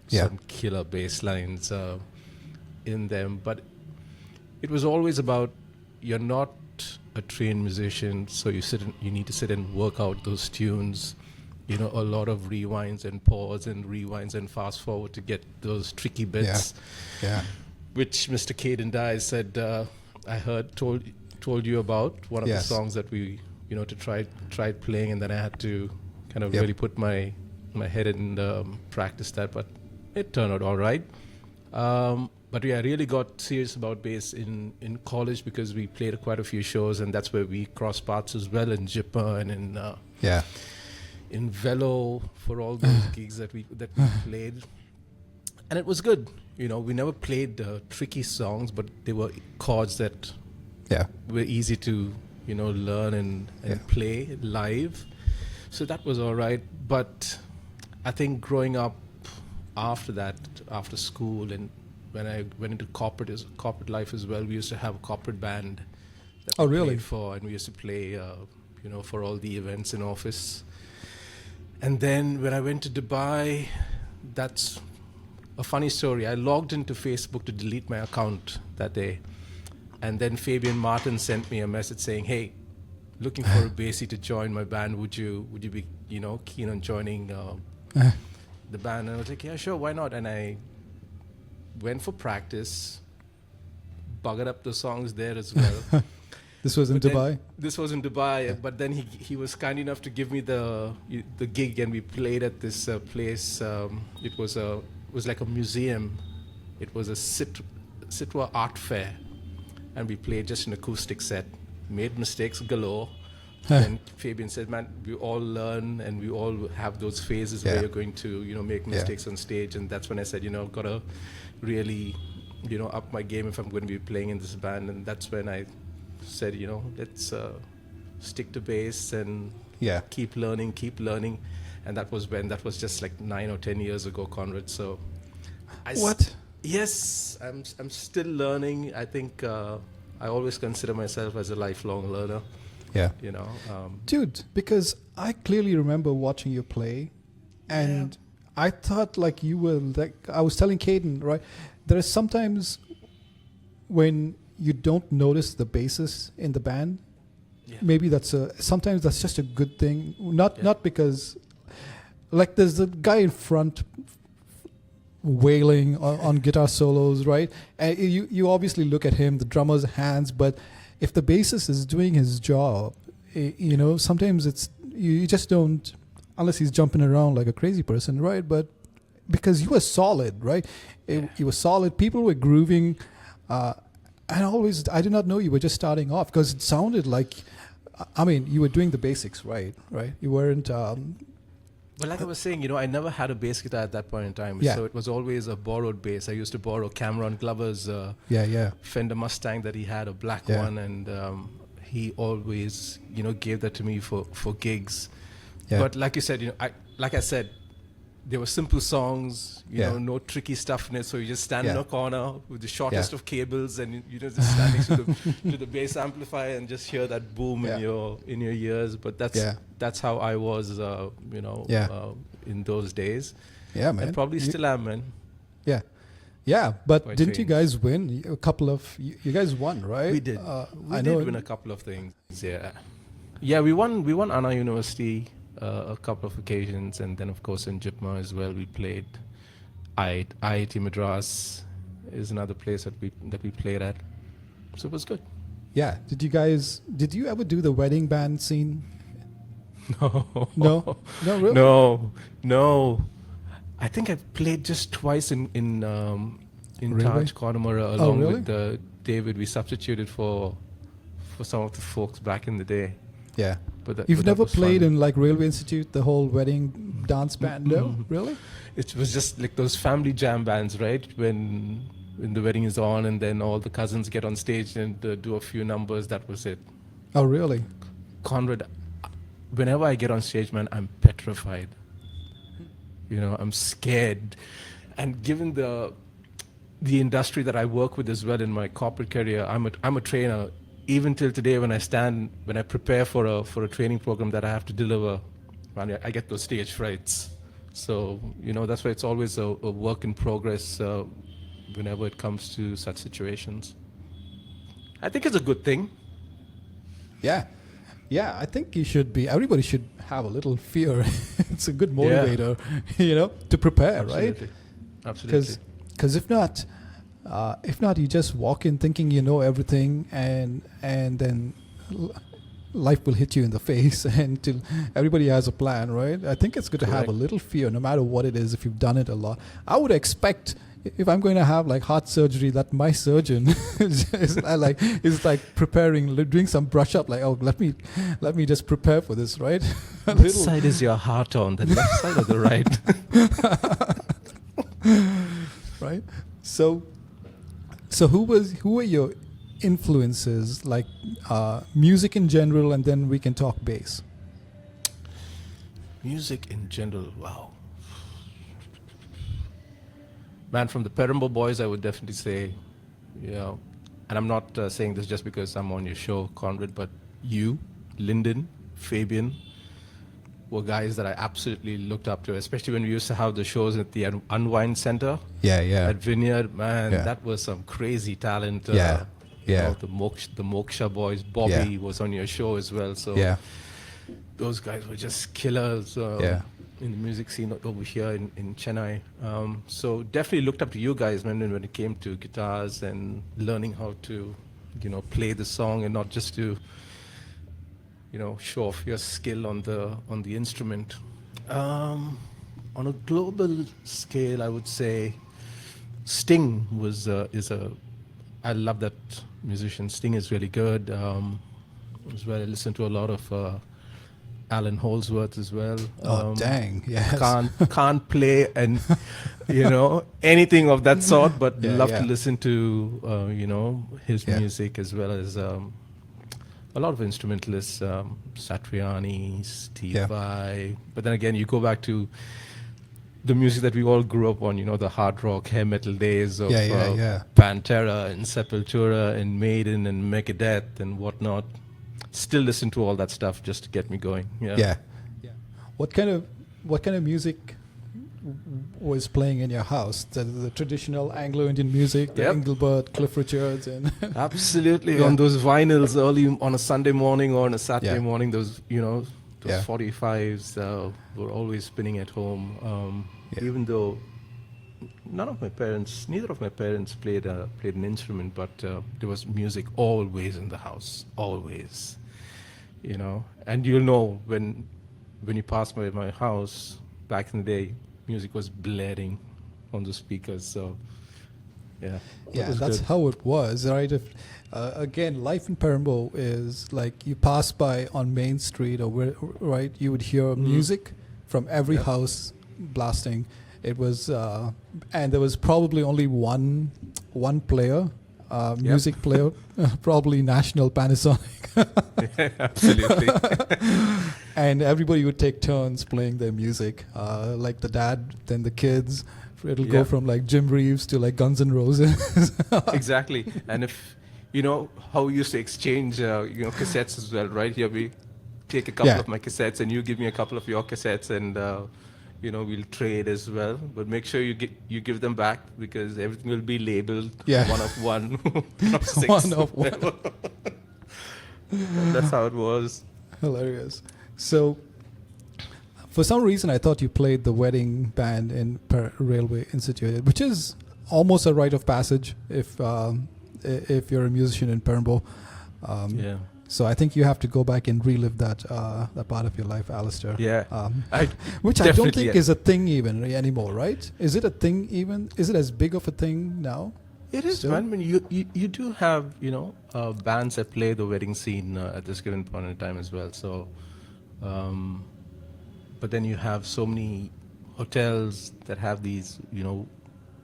some killer bass lines in them. But it was always about, you're not a trained musician, so you need to sit and work out those tunes. A lot of rewinds and pause and rewinds and fast forward to get those tricky bits. Yeah. Which Mr. Caden Dye said, I heard, told you about one of the songs that we, tried playing, and then I had to kind of really put my head in and practice that, but it turned out all right. But I really got serious about bass in college, because we played quite a few shows, and that's where we crossed paths as well, in Jippa and in Velo, for all those gigs that we played. And it was good. We never played tricky songs, but they were chords that were easy to, learn and play live. So that was all right. But I think growing up after that, after school, and when I went into corporate life as well, we used to have a corporate band that we played for, and we used to play, for all the events in office. And then when I went to Dubai, that's a funny story. I logged into Facebook to delete my account that day, and then Fabian Martin sent me a message saying, "Hey, looking for a bassy to join my band. Would you be keen on joining the band?" And I was like, "Yeah, sure, why not?" And I went for practice, buggered up the songs there as well. This was in But then- Dubai. This was in Dubai, but then he was kind enough to give me the gig, and we played at this place. It was like a museum. It was a Sitwa art fair, and we played just an acoustic set. Made mistakes galore. And Fabian said, "Man, we all learn, and we all have those phases where Yeah. you're going to make mistakes on stage." And that's when I said, gotta really up my game if I'm going to be playing in this band. And that's when I said, let's stick to bass and Yeah. keep learning. And that was just like 9 or 10 years ago, Conrad. So What? Yes, I'm still learning. I think I always consider myself as a lifelong learner. Yeah. Dude, because I clearly remember watching you play, and I thought like you were like, I was telling Caden, right? There is sometimes when you don't notice the bassist in the band. Yeah. Maybe sometimes that's just a good thing. Not because, like, there's the guy in front wailing on guitar solos, right? And you obviously look at him, the drummer's hands, but if the bassist is doing his job, sometimes it's you just don't, unless he's jumping around like a crazy person, right? But because you were solid, right? You were solid. People were grooving. I did not know you were just starting off, because it sounded like, you were doing the basics, right? You weren't. But like I was saying, I never had a bass guitar at that point in time. Yeah. So it was always a borrowed bass. I used to borrow Cameron Glover's Fender Mustang that he had, a black Yeah. one, and he always, gave that to me for gigs. Yeah. But like you said, like I said, there were simple songs, no tricky stuff in it. So you just stand in a corner with the shortest of cables, and just stand next to the bass amplifier and just hear that boom in your ears. But that's how I was, in those days. Yeah, man. And probably still am, man. Yeah. Yeah, but Quite didn't you changed. guys win a couple of? You guys won, right? We did. I We know. did win a couple of things. Yeah. Yeah, we won Anna University a couple of occasions, and then of course in Jipma as well we played. IIT Madras is another place that we played at, so it was good. Yeah. Did you ever do the wedding band scene? No. No, really. No. I think I played just twice in Really? Taj Connemara along really? with David. We substituted for some of the folks back in the day. Yeah. But You've that never was played fun. in like Railway Institute, the whole wedding dance band? No, really? It was just like those family jam bands, right? When the wedding is on, and then all the cousins get on stage and do a few numbers. That was it. Oh, really? Conrad, whenever I get on stage, man, I'm petrified. I'm scared. And given the industry that I work with as well in my corporate career, I'm a trainer. Even till today, when I prepare for a training program that I have to deliver, man, I get those stage frights. So that's why it's always a work in progress whenever it comes to such situations. I think it's a good thing. Yeah. Yeah, I think everybody should have a little fear. It's a good motivator, to prepare, right? Absolutely. Because if not, you just walk in thinking you know everything, and then life will hit you in the face until everybody has a plan, right? I think it's good to have a Correct. little fear, no matter what it is. If you've done it a lot, I would expect, if I'm going to have like heart surgery, that my surgeon is like preparing, doing some brush up, like, oh, let me just prepare for this, right? Which side is your heart on? The left side or the right? Right. So who were your influences, like music in general, and then we can talk bass. Music in general, wow. Man, from the Perambur boys, I would definitely say, and I'm not saying this just because I'm on your show, Conrad, but you, Lyndon, Fabian, were guys that I absolutely looked up to, especially when we used to have the shows at the Unwind Center Yeah. at Vineyard. Man, Yeah. that was some crazy talent. Yeah. You Yeah. know, the Moksha boys. Bobby was on your show as well. So Yeah. those guys were just killers Yeah. in the music scene over here in Chennai. So definitely looked up to you guys, man, when it came to guitars and learning how to, you know, play the song and not just to, you know, show off your skill on the instrument. On a global scale, I would say Sting I love that musician. Sting is really good. As well, I listen to a lot of Alan Holdsworth as well. Dang, yes. Can't play and you know anything of that sort, but Yeah, love yeah. to listen to you know his Yeah. music as well as a lot of instrumentalists, Satriani, Steve Yeah. Vai. But then again, you go back to the music that we all grew up on, you know, the hard rock, hair metal days of Yeah. Pantera and Sepultura and Maiden and Megadeth and whatnot. Still listen to all that stuff just to get me going. Yeah. Yeah. What kind of music was playing in your house? The traditional Anglo-Indian music, the Yep. Engelbert, Cliff Richards, and Absolutely. Yeah. On those vinyls early on a Sunday morning or on a Saturday Yeah. morning, those 45s were always spinning at home. Yeah. Even though neither of my parents played an instrument, but there was music always in the house, always. You know, and you'll know when you pass by my house back in the day, music was blaring on the speakers. So yeah, yeah, was that's good. how it was, right? If again, life in Perambur is like you pass by on Main Street or where, right? You would hear music from every Yep. house blasting. It was, and there was probably only one player, music player, probably National Panasonic. Absolutely. And everybody would take turns playing their music, like the dad, then the kids. It'll go Yeah. from like Jim Reeves to like Guns N' Roses. Exactly. And if you know how we used to exchange cassettes as well, right? Here we take a couple Yeah. of my cassettes and you give me a couple of your cassettes, and we'll trade as well. But make sure you give them back because everything will be labeled Yeah. one of one, one of six. One of one. That's how it was. Hilarious. So, for some reason, I thought you played the wedding band in Railway Institute, which is almost a rite of passage if you're a musician in Perambur. Yeah. So I think you have to go back and relive that part of your life, Alistair. Yeah. Which I don't definitely, think yeah. is a thing even anymore, right? Is it a thing even? Is it as big of a thing now? It is, Still? man. I mean, you do have, bands that play the wedding scene at this given point in time as well. So, but then you have so many hotels that have these,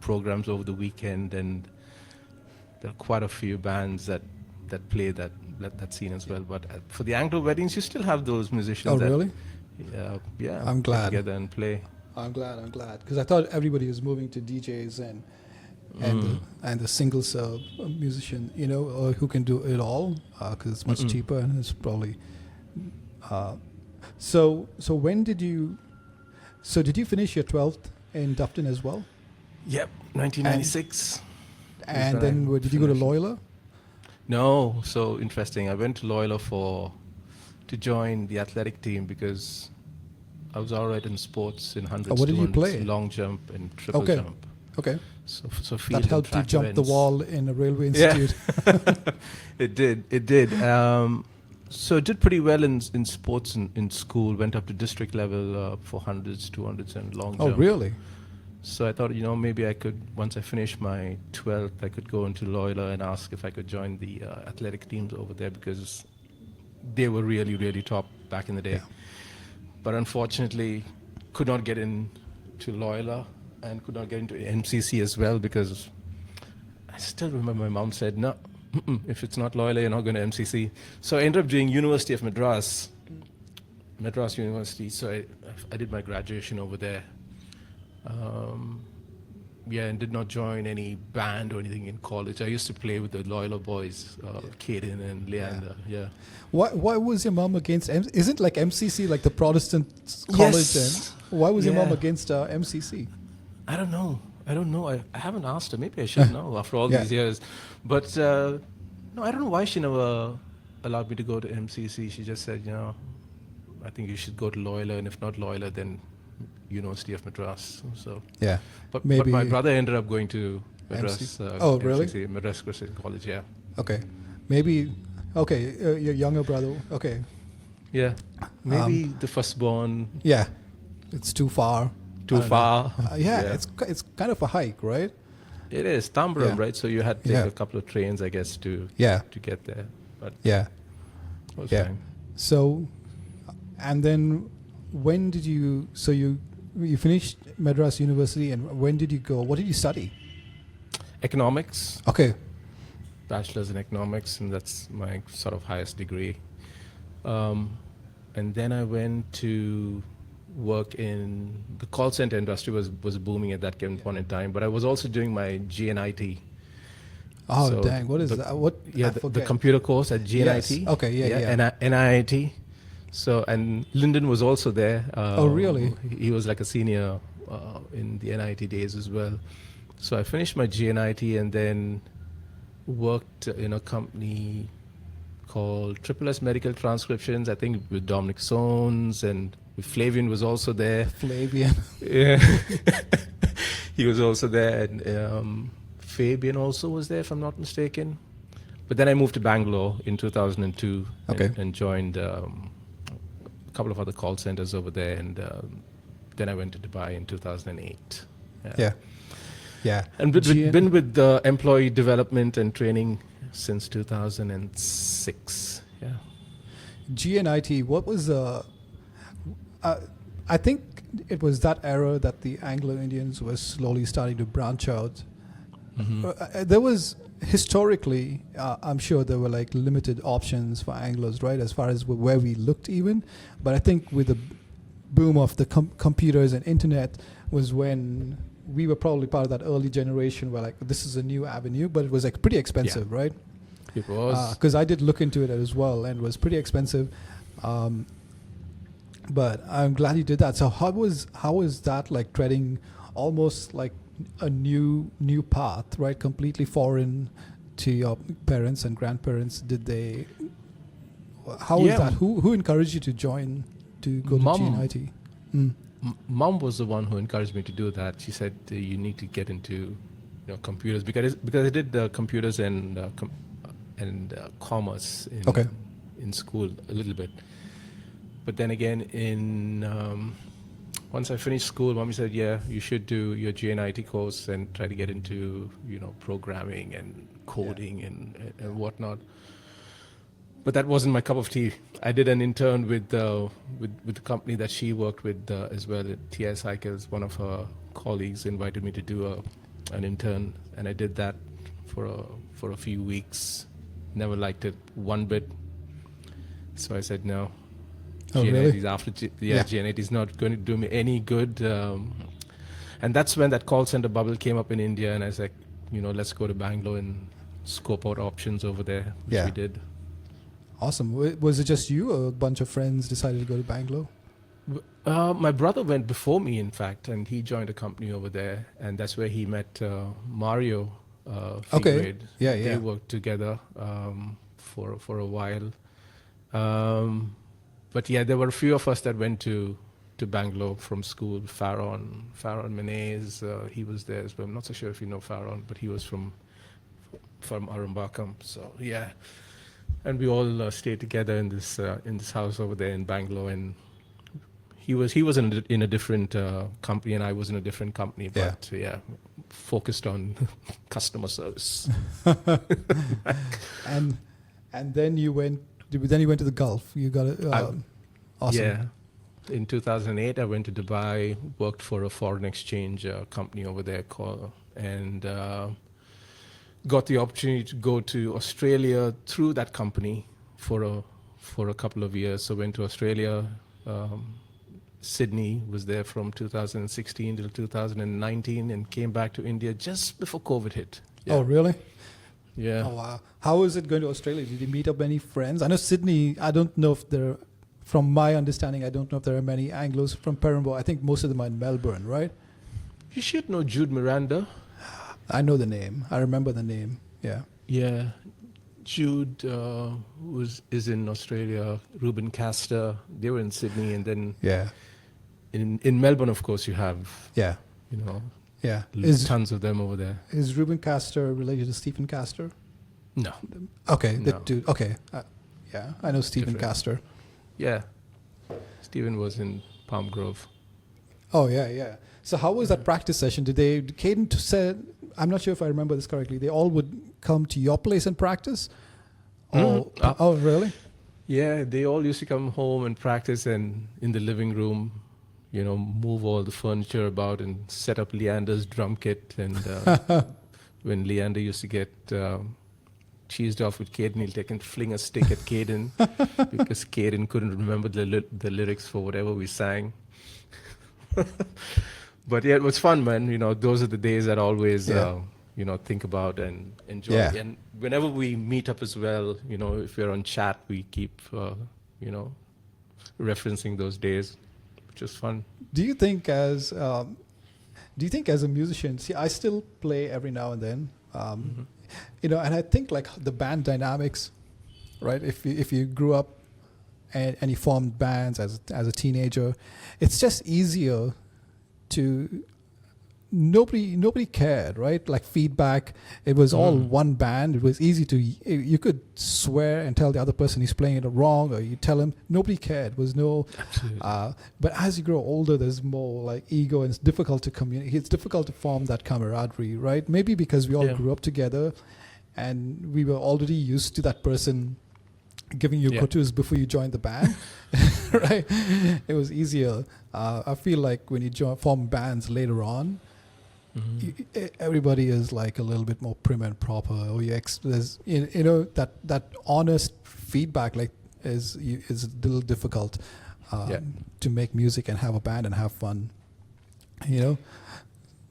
programs over the weekend, and there are quite a few bands that play that scene as well. But for the Anglo weddings, you still have those musicians. Oh, that, really? Yeah. I'm get glad. together and play. I'm glad, because I thought everybody was moving to DJs and the single serve musician, who can do it all, because it's much cheaper and it's probably. So when did you? So did you finish your 12th in Dufton as well? Yep, 1996. And when then I did you go to finished. Loyola? No, so interesting. I went to Loyola to join the athletic team because I was all right in sports, in hundreds, what did you 200s, play? long jump, and triple Okay. jump. Okay, So field that and helped you track jump the events. wall in a railway Yeah. institute. It did. So I did pretty well in sports in school. Went up to district level for hundreds, 200s, and long Oh, jump. really? So I thought, maybe I could, once I finish my 12th, I could go into Loyola and ask if I could join the athletic teams over there because they were really, really top back in the day. Yeah. But unfortunately, could not get into Loyola and could not get into MCC as well because I still remember my mom said, no, if it's not Loyola, you're not going to MCC. So I ended up doing University of Madras University. So I did my graduation over there. and did not join any band or anything in college. I used to play with the Loyola boys, Caden and Leander. Yeah. Why was your mom against? Isn't like MCC like the Protestant college? Yes. And why was your mom Yeah. against MCC? I don't know. I haven't asked her. Maybe I should know after all Yeah. these years. But no, I don't know why she never allowed me to go to MCC. She just said, I think you should go to Loyola, and if not Loyola, then University of Madras. So, Yeah, but maybe my brother ended up going to Madras. MC? Oh, really? MCC, Madras Christian College. Yeah. Okay, maybe. Okay, your younger brother. Okay, Yeah. Maybe the firstborn yeah, it's too far. too I don't know. far. Yeah, it's kind of a hike, right? It is Tambaram, Yeah. right? So you had to take Yeah. a couple of trains, I guess, to Yeah, get there. But yeah, it was yeah. fine. So, and then when did you? So you finished Madras University, and when did you go? What did you study? Economics, Okay, bachelor's in economics, and that's my sort of highest degree. And then I went to work in the call center industry was booming at that given point in time. But I was also doing my GNIT. oh So dang, what is the- that? What? Yeah, I the forget. computer course at GNIT. Yes. Okay, yeah. NIIT. So, and Lyndon was also there. Oh, really? He was like a senior in the NIT days as well. So I finished my GNIT and then worked in a company called Triple S Medical Transcriptions, I think with Dominic Sones, and Flavian was also there. Flavian. Yeah. He was also there, and Fabian also was there, if I'm not mistaken. But then I moved to Bangalore in 2002 Okay. and joined a couple of other call centers over there, and then I went to Dubai in 2008. Yeah. Yeah. And GN been with the employee development and training since 2006. Yeah. GNIT, what was I think it was that era that the Anglo-Indians were slowly starting to branch out. There was historically, I'm sure there were like limited options for Anglos, right, as far as where we looked even. But I think with the boom of the computers and internet was when we were probably part of that early generation where like this is a new avenue, but it was like pretty expensive, right? It was. Because I did look into it as well, and it was pretty expensive. But I'm glad you did that. So how was that like treading almost like a new path, right? Completely foreign to your parents and grandparents. Did they? How was Yeah. that? Who encouraged you to join to go Mom. to GNIT? Mm. Mom was the one who encouraged me to do that. She said you need to get into computers because I did computers and commerce in school a little bit. But then again, once I finished school, Mommy said, "Yeah, you should do your GNIT course and try to get into programming and coding and whatnot." But that wasn't my cup of tea. I did an intern with the company that she worked with as well. T.I. Cycles, one of her colleagues invited me to do an intern, and I did that for a few weeks. Never liked it one bit. So I said no. Oh, GNIT really? is GNIT is not going to do me any good. And that's when that call center bubble came up in India, and I was like, let's go to Bangalore and scope out options over there, which Yeah. we did. Awesome. Was it just you, or a bunch of friends decided to go to Bangalore? My brother went before me, in fact, and he joined a company over there, and that's where he met Mario. Okay. Figuered. Yeah, They yeah. worked together for a while. But yeah, there were a few of us that went to Bangalore from school. Farron Menes, he was there as well. I'm not so sure if you know Farron, but he was from Arambakam. So yeah, and we all stayed together in this house over there in Bangalore. And he was in a different company, and I was in a different company. But yeah, focused on customer service. And then you went. Then you went to the Gulf. You got it. Awesome. Yeah. In 2008, I went to Dubai, worked for a foreign exchange company over there, and got the opportunity to go to Australia through that company for a couple of years. So went to Australia, Sydney, was there from 2016 till 2019, and came back to India just before COVID hit. Oh, really? Yeah. Oh, wow. How is it going to Australia? Did you meet up any friends? I know Sydney, I don't know if there, from my understanding, I don't know if there are many Anglos from Perambur. I think most of them are in Melbourne, right? You should know Jude Miranda. I know the name. I remember the name. Yeah. Yeah. Jude is in Australia. Ruben Castor, they were in Sydney, and then Yeah. in Melbourne, of course, you have, Yeah. you know, Yeah. tons of them over there. Is Ruben Castor related to Stephen Castor? No. Okay. The No. dude. Okay. Yeah. I know Stephen Different. Castor. Yeah. Stephen was in Palm Grove. Oh, yeah. Yeah. So how was that practice session? Did Caden said, I'm not sure if I remember this correctly, they all would come to your place and practice? Oh, really? Yeah, they all used to come home and practice, and in the living room, you know, move all the furniture about and set up Leander's drum kit. And when Leander used to get cheesed off with Caden, he'll take and fling a stick at Caden because Caden couldn't remember the lyrics for whatever we sang. But yeah, it was fun, man. You know, those are the days that I always, you know, think about and enjoy. Yeah. And whenever we meet up as well, you know, if we're on chat, we keep, you know, referencing those days, which is fun. Do you think as a musician, see, I still play every now and then, you know, and I think like the band dynamics, right? If you grew up and you formed bands as a teenager, it's just easier to nobody cared, right? Like feedback, it was all one band. It was easy to, you could swear and tell the other person he's playing it wrong, or you tell him, nobody cared. There was no but as you grow older, there's more like ego, and it's difficult to communicate. It's difficult to form that camaraderie, right? Maybe because we all grew up together and we were already used to that person giving you kutus before you joined the band, right? It was easier. I feel like when you form bands later on, everybody is like a little bit more prim and proper. Or there's, you know, that honest feedback like is a little difficult to make music and have a band and have fun, you know.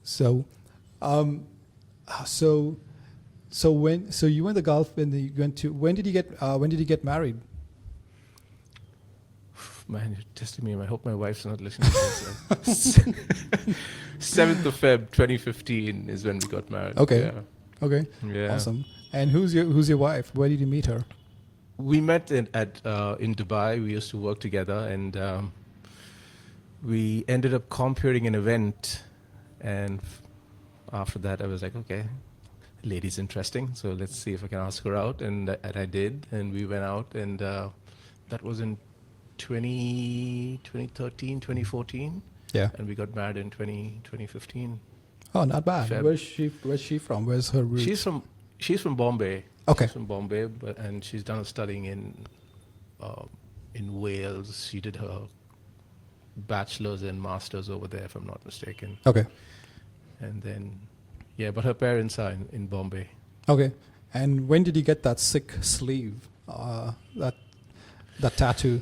So so you went to Gulf and you went to, when did you get married? Man, you're testing me. I hope my wife's not listening to this. 7th of Feb 2015 is when we got married. Okay. Yeah. Okay. Yeah. Awesome. And who's your wife? Where did you meet her? We met in Dubai. We used to work together, and we ended up comparing an event. And after that, I was like, okay, lady's interesting, so let's see if I can ask her out. And I did, and we went out, and that was in 2013, 2014. Yeah. And we got married in 2015. Oh, not bad. Feb. Where's she from? Where's her roots? She's from Bombay. Okay. She's from Bombay, and she's done her studying in Wales. She did her bachelor's and master's over there, if I'm not mistaken. Okay. And then, yeah, but her parents are in Bombay. Okay. And when did you get that sick sleeve? That tattoo?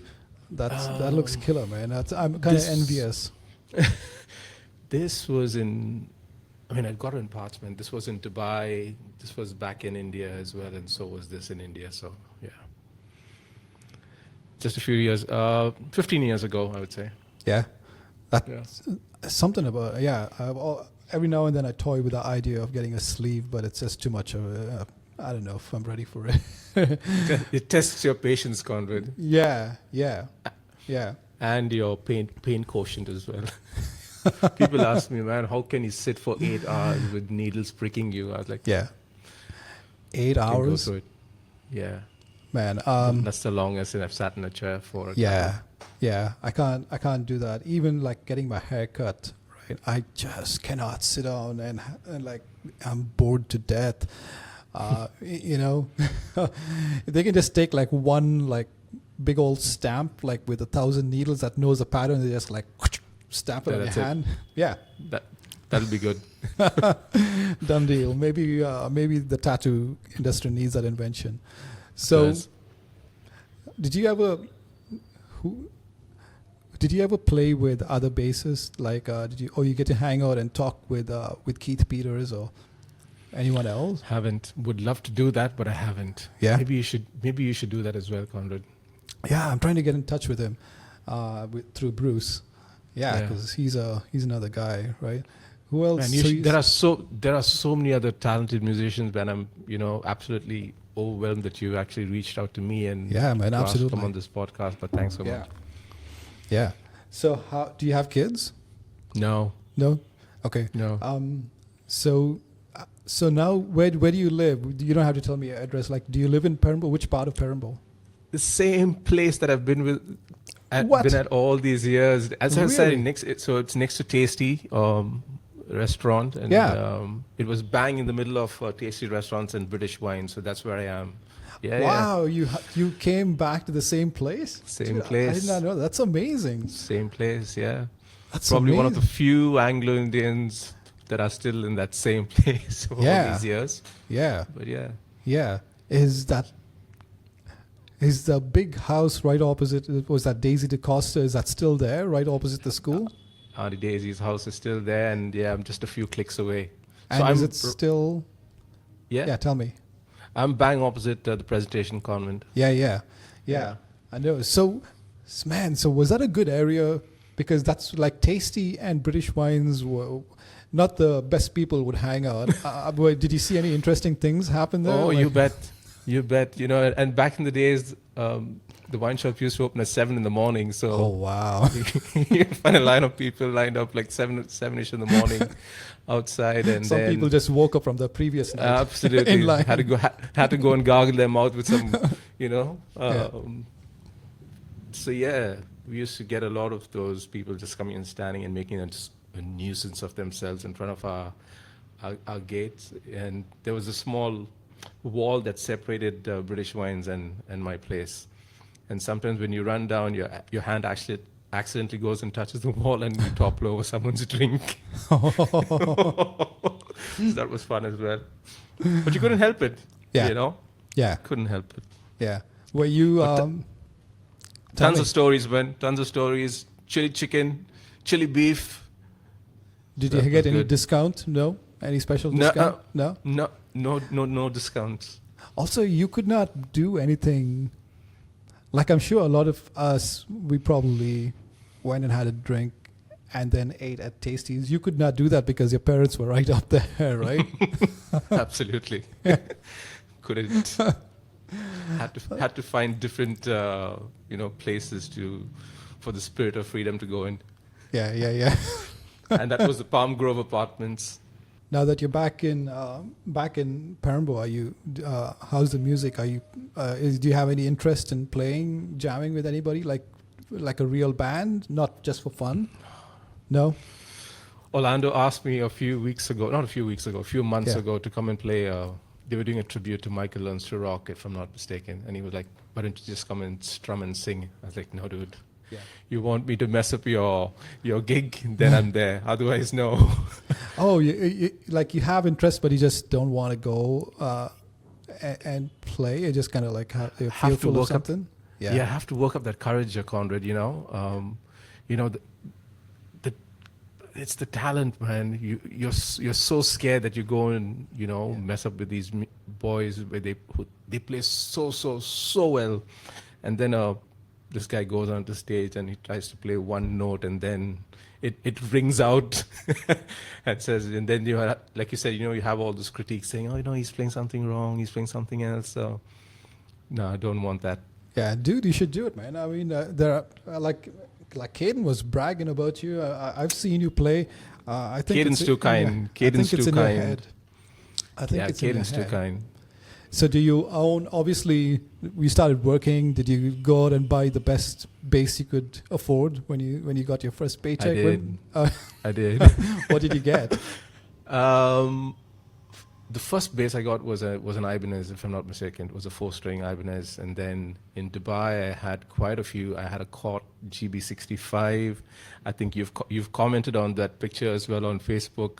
That looks killer, man. I'm kind of envious. This was in, I mean, I got it in parts, man. This was in Dubai. This was back in India as well, and so was this in India. So, yeah. Just a few years, 15 years ago, I would say. Yeah. Something about, every now and then I toy with the idea of getting a sleeve, but it's just too much of a, I don't know if I'm ready for it. It tests your patience, Conrad. Yeah. And your pain quotient as well. People ask me, man, how can you sit for 8 hours with needles pricking you? I was like, 8 hours? Yeah. Man. That's the longest I've sat in a chair for. Yeah. I can't do that. Even like getting my hair cut, right? I just cannot sit down and like, I'm bored to death. You know, they can just take like one like big old stamp like with 1,000 needles that knows the pattern. They just like stamp it on your hand. Yeah, that'll be good. Done deal. Maybe the tattoo industry needs that invention. So, did you ever did you ever play with other bassists? Like, did you, or you get to hang out and talk with Keith Peters or anyone else? Haven't. Would love to do that, but I haven't. Yeah. Maybe you should. Maybe you should do that as well, Conrad. Yeah, I'm trying to get in touch with him through Bruce. Yeah, Yeah. because he's another guy, right? Who else? And So you- there are so many other talented musicians, and I'm absolutely overwhelmed that you actually reached out to me and Yeah, man, to ask to come absolutely. on this podcast. But thanks so Yeah. much. Yeah. So how do you have kids? No, No. Okay. no. So now where do you live? You don't have to tell me your address. Like, do you live in Perambur? Which part of Perambur? The same place that I've been with. What? Been at all these years. As I said, Really? so it's next to Tasty restaurant, and Yeah. it was bang in the middle of Tasty restaurants and British wine. So that's where I am. Yeah, Wow, you came back to the same place? Same Dude, I place. did not know. That's amazing. yeah. Same place. Yeah. That's Probably amazing. one of the few Anglo Indians that are still in that same place over Yeah. all these years. Yeah. But yeah, Yeah. Is the big house right opposite? Was that Daisy DeCosta? Is that still there, right opposite the school? Auntie Daisy's house is still there, and yeah, I'm just a few clicks away. And so is I'm it still? yeah, Yeah. Tell me. I'm bang opposite the Presentation Convent. Yeah. Yeah. I know. So, man, so was that a good area? Because that's like Tasty and British Wines were not the best people would hang out. But did you see any interesting things happen there? Oh, Like- you bet. You bet. And back in the days, the wine shop used to open at 7 in the morning. So Oh, wow. you find a line of people lined up like 7-ish in the morning outside. And Some then people just woke up from the previous night. absolutely in line. had to go and gargle their mouth with some, you know. Yeah. So yeah, we used to get a lot of those people just coming and standing and making a nuisance of themselves in front of our gates. And there was a small wall that separated British Wines and my place. And sometimes when you run down, your hand actually accidentally goes and touches the wall and you topple over someone's drink. So that was fun as well. But you couldn't help it. Yeah. You know? Yeah, Couldn't help it. yeah. Were you? But tell Tons me. of stories, man. Tons of stories. Chili chicken, chili beef. Did that you get was any good. discount? No, any special No, discount? No. No discounts. Also, you could not do anything. Like I'm sure a lot of us, we probably went and had a drink and then ate at Tasties. You could not do that because your parents were right up there, right? Absolutely. Couldn't. Had to find different places for the spirit of freedom to go in. Yeah. And that was the Palm Grove Apartments. Now that you're back in Perambur, are you? How's the music? Are you? Do you have any interest in playing, jamming with anybody, like a real band, not just for fun? No. Orlando asked me a few months Yeah. ago to come and play. They were doing a tribute to Michael Learns to Rock, if I'm not mistaken. And he was like, why don't you just come and strum and sing? I was like, no, dude. Yeah. You want me to mess up your gig? Then I'm there. Otherwise, no. Oh, you have interest, but you just don't want to go and play. You just kind of like you're Have to fearful of work up- something. Yeah, I have to work up that courage, Conrad. It's the talent, man. You're so scared that you go and mess up with these boys where they play so well, and then this guy goes onto stage and he tries to play one note and then it rings out and says, and then like you said, you have all this critiques saying, oh, he's playing something wrong, he's playing something else. So no, I don't want that. Yeah, dude, you should do it, man. I mean, there are like Caden was bragging about you. I've seen you play. I think Caden's it's- too kind. Yeah, I think Caden's it's too in your kind. head. I think Yeah, it's in your Caden's too head. kind. So do you own, obviously, we started working. Did you go out and buy the best bass you could afford when you got your first paycheck? did. I did. What did you get? The first bass I got was an Ibanez, if I'm not mistaken. It was a 4-string Ibanez. And then in Dubai, I had quite a few. I had a Cort GB65. I think you've commented on that picture as well on Facebook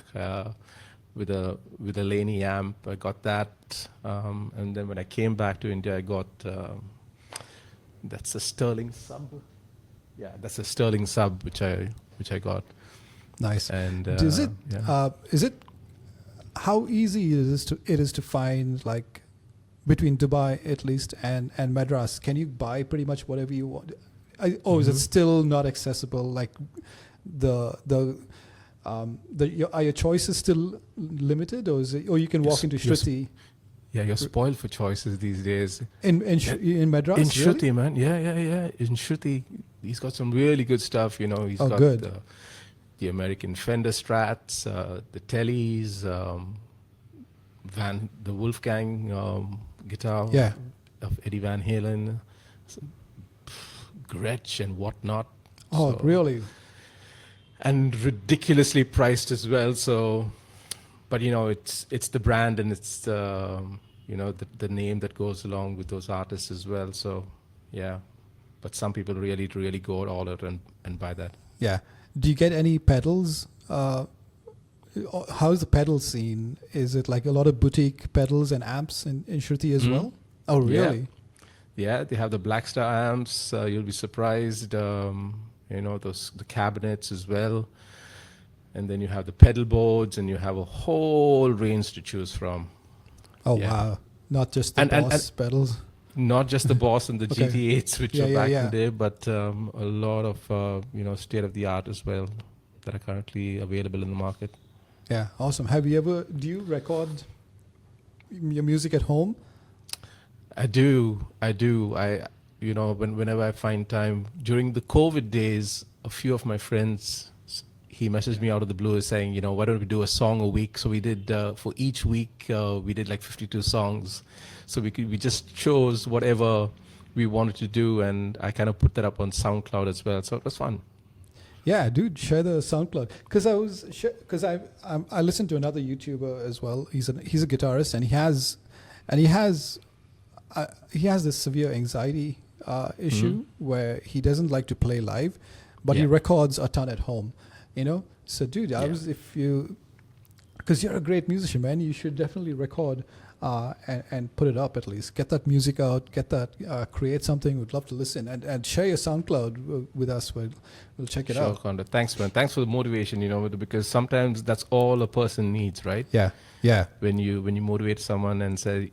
with a Laney amp. I got that. And then when I came back to India, I got that's a Sterling Sub. Yeah, that's a sterling sub which I got. Nice. And Is it how easy it is to find, like, between Dubai at least and Madras? Can you buy pretty much whatever you want? Is it still not accessible? Like are your choices still limited, or is it, or you can walk into Shruti? Yeah, you're spoiled for choices these days. In Madras? In really? Shruti, man. Yeah. In Shruti, he's got some really good stuff. You know, he's got good. The American Fender Strats, the Tellys, the Wolfgang guitar of Eddie Van Halen, Gretsch and whatnot. Oh, So- really? And ridiculously priced as well. So, but you know, it's the brand and it's the name that goes along with those artists as well. So, yeah. But some people really go all out and buy that. Yeah. Do you get any pedals? How's the pedal scene? Is it like a lot of boutique pedals and amps in Shruti as well? Oh, really? Yeah, they have the Black Star amps. You'll be surprised. The cabinets as well. And then you have the pedal boards, and you have a whole range to choose from. Oh, Yeah. wow. Not just the Boss pedals. Not just the Boss and the Okay. GT8s, which Yeah, are yeah, back yeah. in the day, but a lot of state of the art as well that are currently available in the market. Yeah, awesome. Do you record your music at home? I do. Whenever I find time during the COVID days, a few of my friends, he messaged me out of the blue saying, why don't we do a song a week? So we did for each week, we did like 52 songs. So we just chose whatever we wanted to do, and I kind of put that up on SoundCloud as well. So it was fun. Yeah, dude, share the SoundCloud. Because I listened to another YouTuber as well. He's a guitarist, and he has this severe anxiety issue where he doesn't like to play live, but he Yeah. records a ton at home. So dude, because you're a great musician, man, you should definitely record and put it up at least. Get that music out. Create something. We'd love to listen and share your SoundCloud with us. We'll check it out. Konda. Thanks, man. Thanks for the motivation. Because sometimes that's all a person needs, right? Yeah. When you motivate someone and say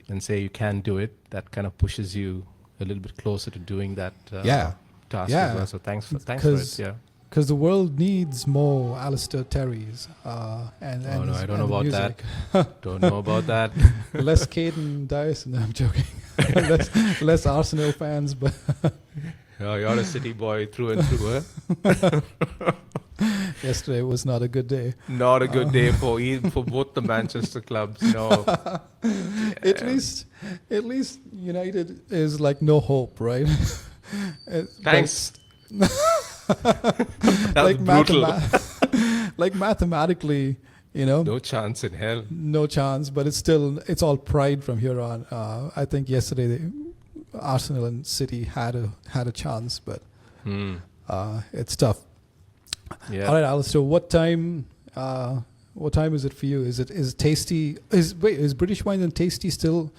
you can do it, that kind of pushes you a little bit closer to doing that task as well. So thanks for it. Yeah. Because the world needs more Alistair Terrys. I don't know about that. Don't know about that. Less Caden Dyson. No, I'm joking. less Arsenal fans, but You're a city boy through and through, huh? yesterday was not a good day. Not a good day for both the Manchester clubs. No. At least United is like no hope, right? Thanks. Like brutal. like mathematically, No chance in hell. no chance. But it's all pride from here on. I think yesterday Arsenal and City had a chance, but it's tough. Yeah. All right, Alistair, what time is it for you? Is it Tasty? Is British Wine and Tasty still?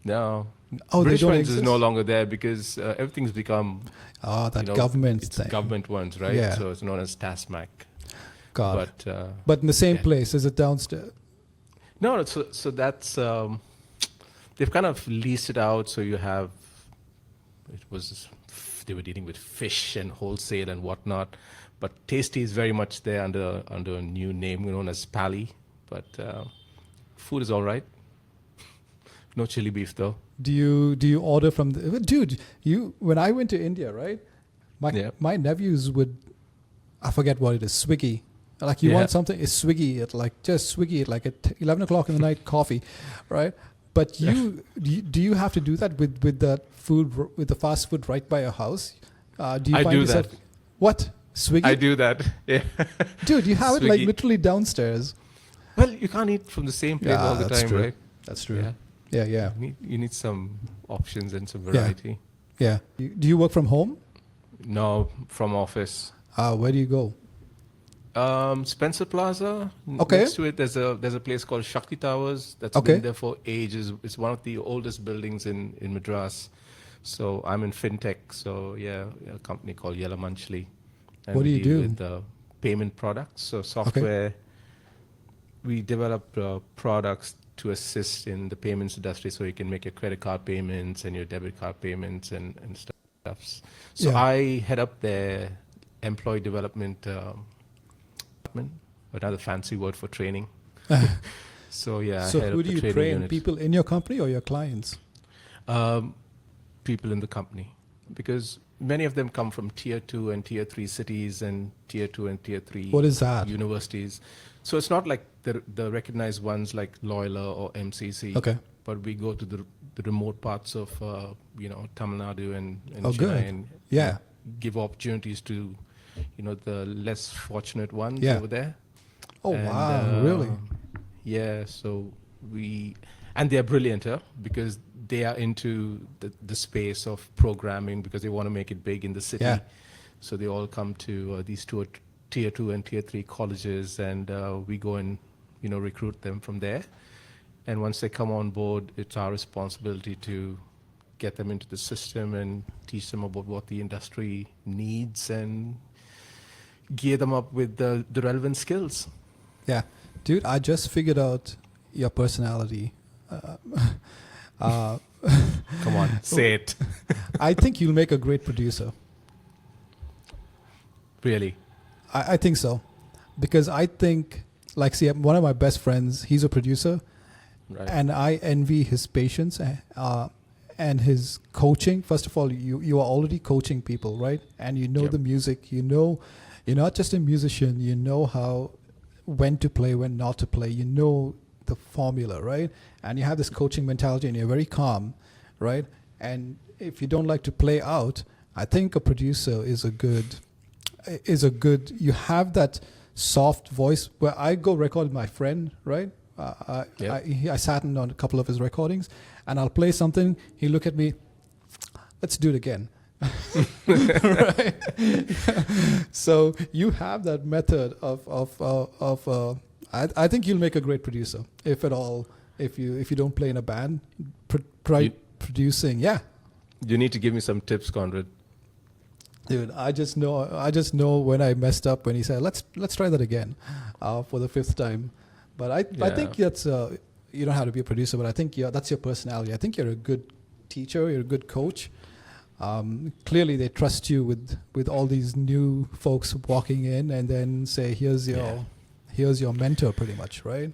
No. Oh, British they don't Wines is exist? no longer there because everything's become Government it's thing. government ones, right? Yeah. So it's known as TASMAC. God. But But in the same yeah. place, is it downstairs? no, so that's they've kind of leased it out. So they were dealing with fish and wholesale and whatnot. But Tasty is very much there under a new name known as Pally. But food is all right. No chili beef though. Do you order from the dude? When I went to India, right? My nephews would, I forget what it is, Swiggy. Like you Yeah. want something, it's Swiggy at just Swiggy at like at 11 o'clock in the night, coffee, right? But do you have to do that with that food, with the fast food right by your house? Do you I find do yourself, that. What? Swiggy? I do that. Yeah. Dude, you have it like Swiggy. literally downstairs. Well, you can't eat from the same place all the that's time, true. right? That's true. Yeah. Yeah. You need some options and some variety. Yeah. Do you work from home? No, from office. Where do you go? Spencer Plaza. Okay. Next to it, there's a place called Shakti Towers that's Okay. been there for ages. It's one of the oldest buildings in Madras. So I'm in fintech. So yeah, a company called Yellow Munchly. And What do we you deal do? with payment products. So software. We develop products to assist in the payments industry, so you can make your credit card payments and your debit card payments and stuff. So Yeah. I head up their employee development department, another fancy word for training. So yeah, I So head who up do the you training train? unit. People in your company or your clients? People in the company, because many of them come from tier 2 and tier 3 cities and tier 2 and tier 3 What is that? universities. So it's not like the recognized ones like Loyola or MCC, Okay. but we go to the remote parts of Tamil Nadu and Oh, Chennai good. and Yeah. give opportunities to the less fortunate ones Yeah. over there. Oh, And, wow. Really? Yeah, so and they're brilliant, because they are into the space of programming because they want to make it big in the city. Yeah. So they all come to these tier 2 and tier 3 colleges, and we go and recruit them from there. And once they come on board, it's our responsibility to get them into the system and teach them about what the industry needs and gear them up with the relevant skills. Yeah. Dude, I just figured out your personality. Come on, say it. I think you'll make a great producer. Really? I think so. Because I think, like, see, one of my best friends, he's a producer. Right. And I envy his patience and his coaching. First of all, you are already coaching people, right? And you know Yep. the music. You know, you're not just a musician. You know when to play, when not to play. You know the formula, right? And you have this coaching mentality, and you're very calm, right? And if you don't like to play out, I think a producer is a good. You have that soft voice. Where I go record my friend, right? I sat in on a couple of his recordings, and I'll play something. He look at me. Let's do it again. Right. So you have that method of I think you'll make a great producer, if at all. If you don't play in a band, producing. Yeah, You need to give me some tips, Conrad. dude. I just know when I messed up when he said let's try that again, for the 5th time. But I think that's you don't have to be a producer, but I think that's your personality. I think you're a good teacher. You're a good coach. Clearly, they trust you with all these new folks walking in, and then say, "Here's your mentor," pretty much, right?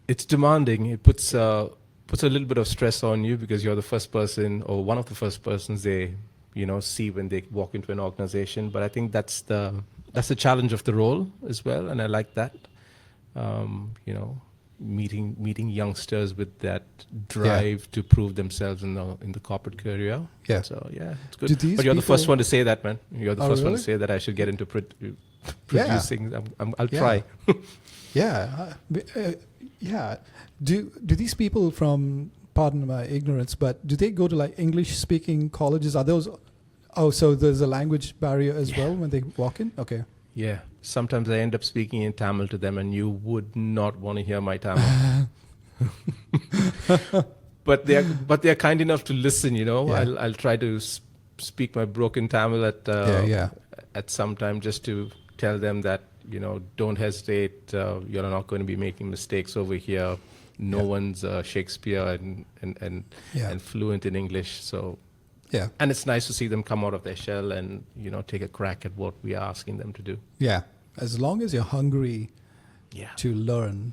It's demanding. It puts a little bit of stress on you because you're the first person or one of the first persons they see when they walk into an organization. But I think that's the challenge of the role as well, and I like that. Meeting youngsters with that drive to prove themselves in the corporate career. Yeah. So yeah, it's good. Do But you're the first people- one to say that, man. You're the Oh, first one really? to say that I should get into producing. I'll Yeah. try. Yeah, yeah. Do these people from, pardon my ignorance, but do they go to like English-speaking colleges? Are those? Oh, so there's a language barrier as well when they walk in. Okay. Yeah. Sometimes I end up speaking in Tamil to them, and you would not want to hear my Tamil. But they're kind enough to listen. Yeah. I'll try to speak my broken Tamil at some time just to tell them that don't hesitate. You're not going to be making mistakes over here. No one's Shakespeare and fluent in English. So. Yeah. And it's nice to see them come out of their shell and take a crack at what we are asking them to do. Yeah. As long as you're hungry Yeah. to learn,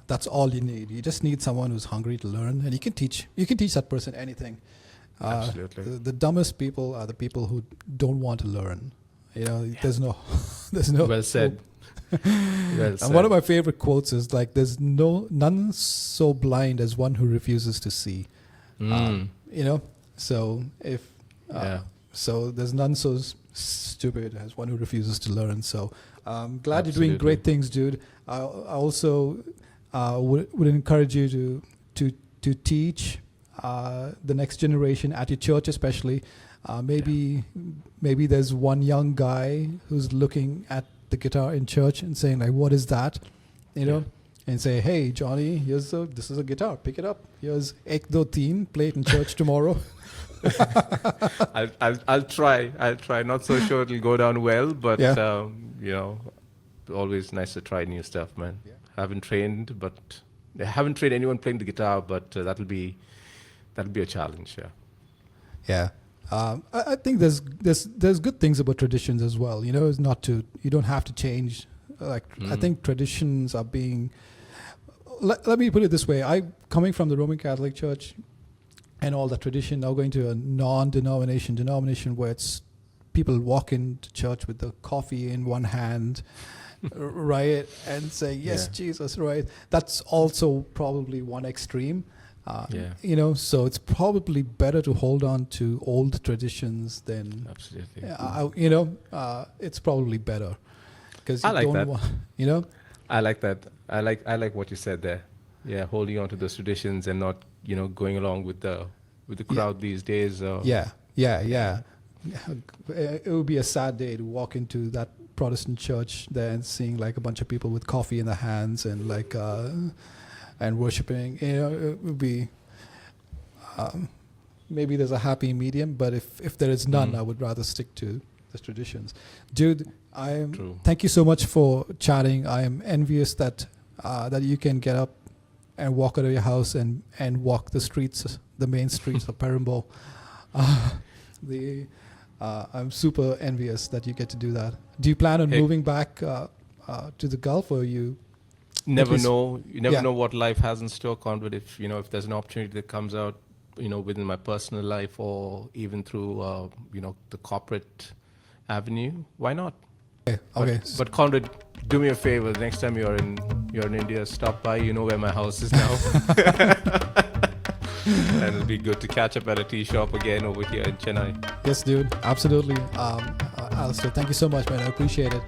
that's all you need. You just need someone who's hungry to learn, and you can teach that person anything. Absolutely. The dumbest people are the people who don't want to learn. There's no Well said. Well said. And one of my favorite quotes is like, "There's none so blind as one who refuses to see." So if so, there's none so stupid as one who refuses to learn. So I'm glad you're doing great things, dude. I also would encourage you to teach the next generation at your church, especially. Maybe there's one young guy who's looking at the guitar in church and saying like, "What is that?" and say, "Hey, Johnny, this is a guitar. Pick it up. Here's Ek Do Teen. Play it in church tomorrow." I'll try. I'll try. Not so sure it'll go down well, but Yeah. you know, always nice to try new stuff, man. Yeah. I haven't trained anyone playing the guitar, but that'll be a challenge. Yeah. Yeah. I think there's good things about traditions as well. You know, you don't have to change. Like I think traditions are being. Let me put it this way: coming from the Roman Catholic Church, and all the tradition, now going to a denomination where it's people walk into church with the coffee in one hand, right, and say yes, Yeah. Jesus, right. That's also probably one extreme. Yeah. You know, so it's probably better to hold on to old traditions than, Absolutely. it's probably better because I you like don't that. want, you know. I like that. I like what you said there. Yeah, holding on to those traditions and not, going along with the crowd these days. Yeah. It would be a sad day to walk into that Protestant church there and seeing like a bunch of people with coffee in their hands and like and worshiping. You know, it would be maybe there's a happy medium, but if there is none, I would rather stick to the traditions. Dude, True. thank you so much for chatting. I am envious that you can get up and walk out of your house and walk the streets, the main streets of Perambur. I'm super envious that you get to do that. Do you plan on moving back to the Gulf, or you? Never know. You never Yeah. know what life has in store, Conrad. If there's an opportunity that comes out, within my personal life or even through, the corporate avenue, why not? Okay. But Conrad, do me a favor. The next time you're in India, stop by. You know where my house is now. And it'll be good to catch up at a tea shop again over here in Chennai. Yes, dude. Absolutely. Alistair, thank you so much, man. I appreciate it.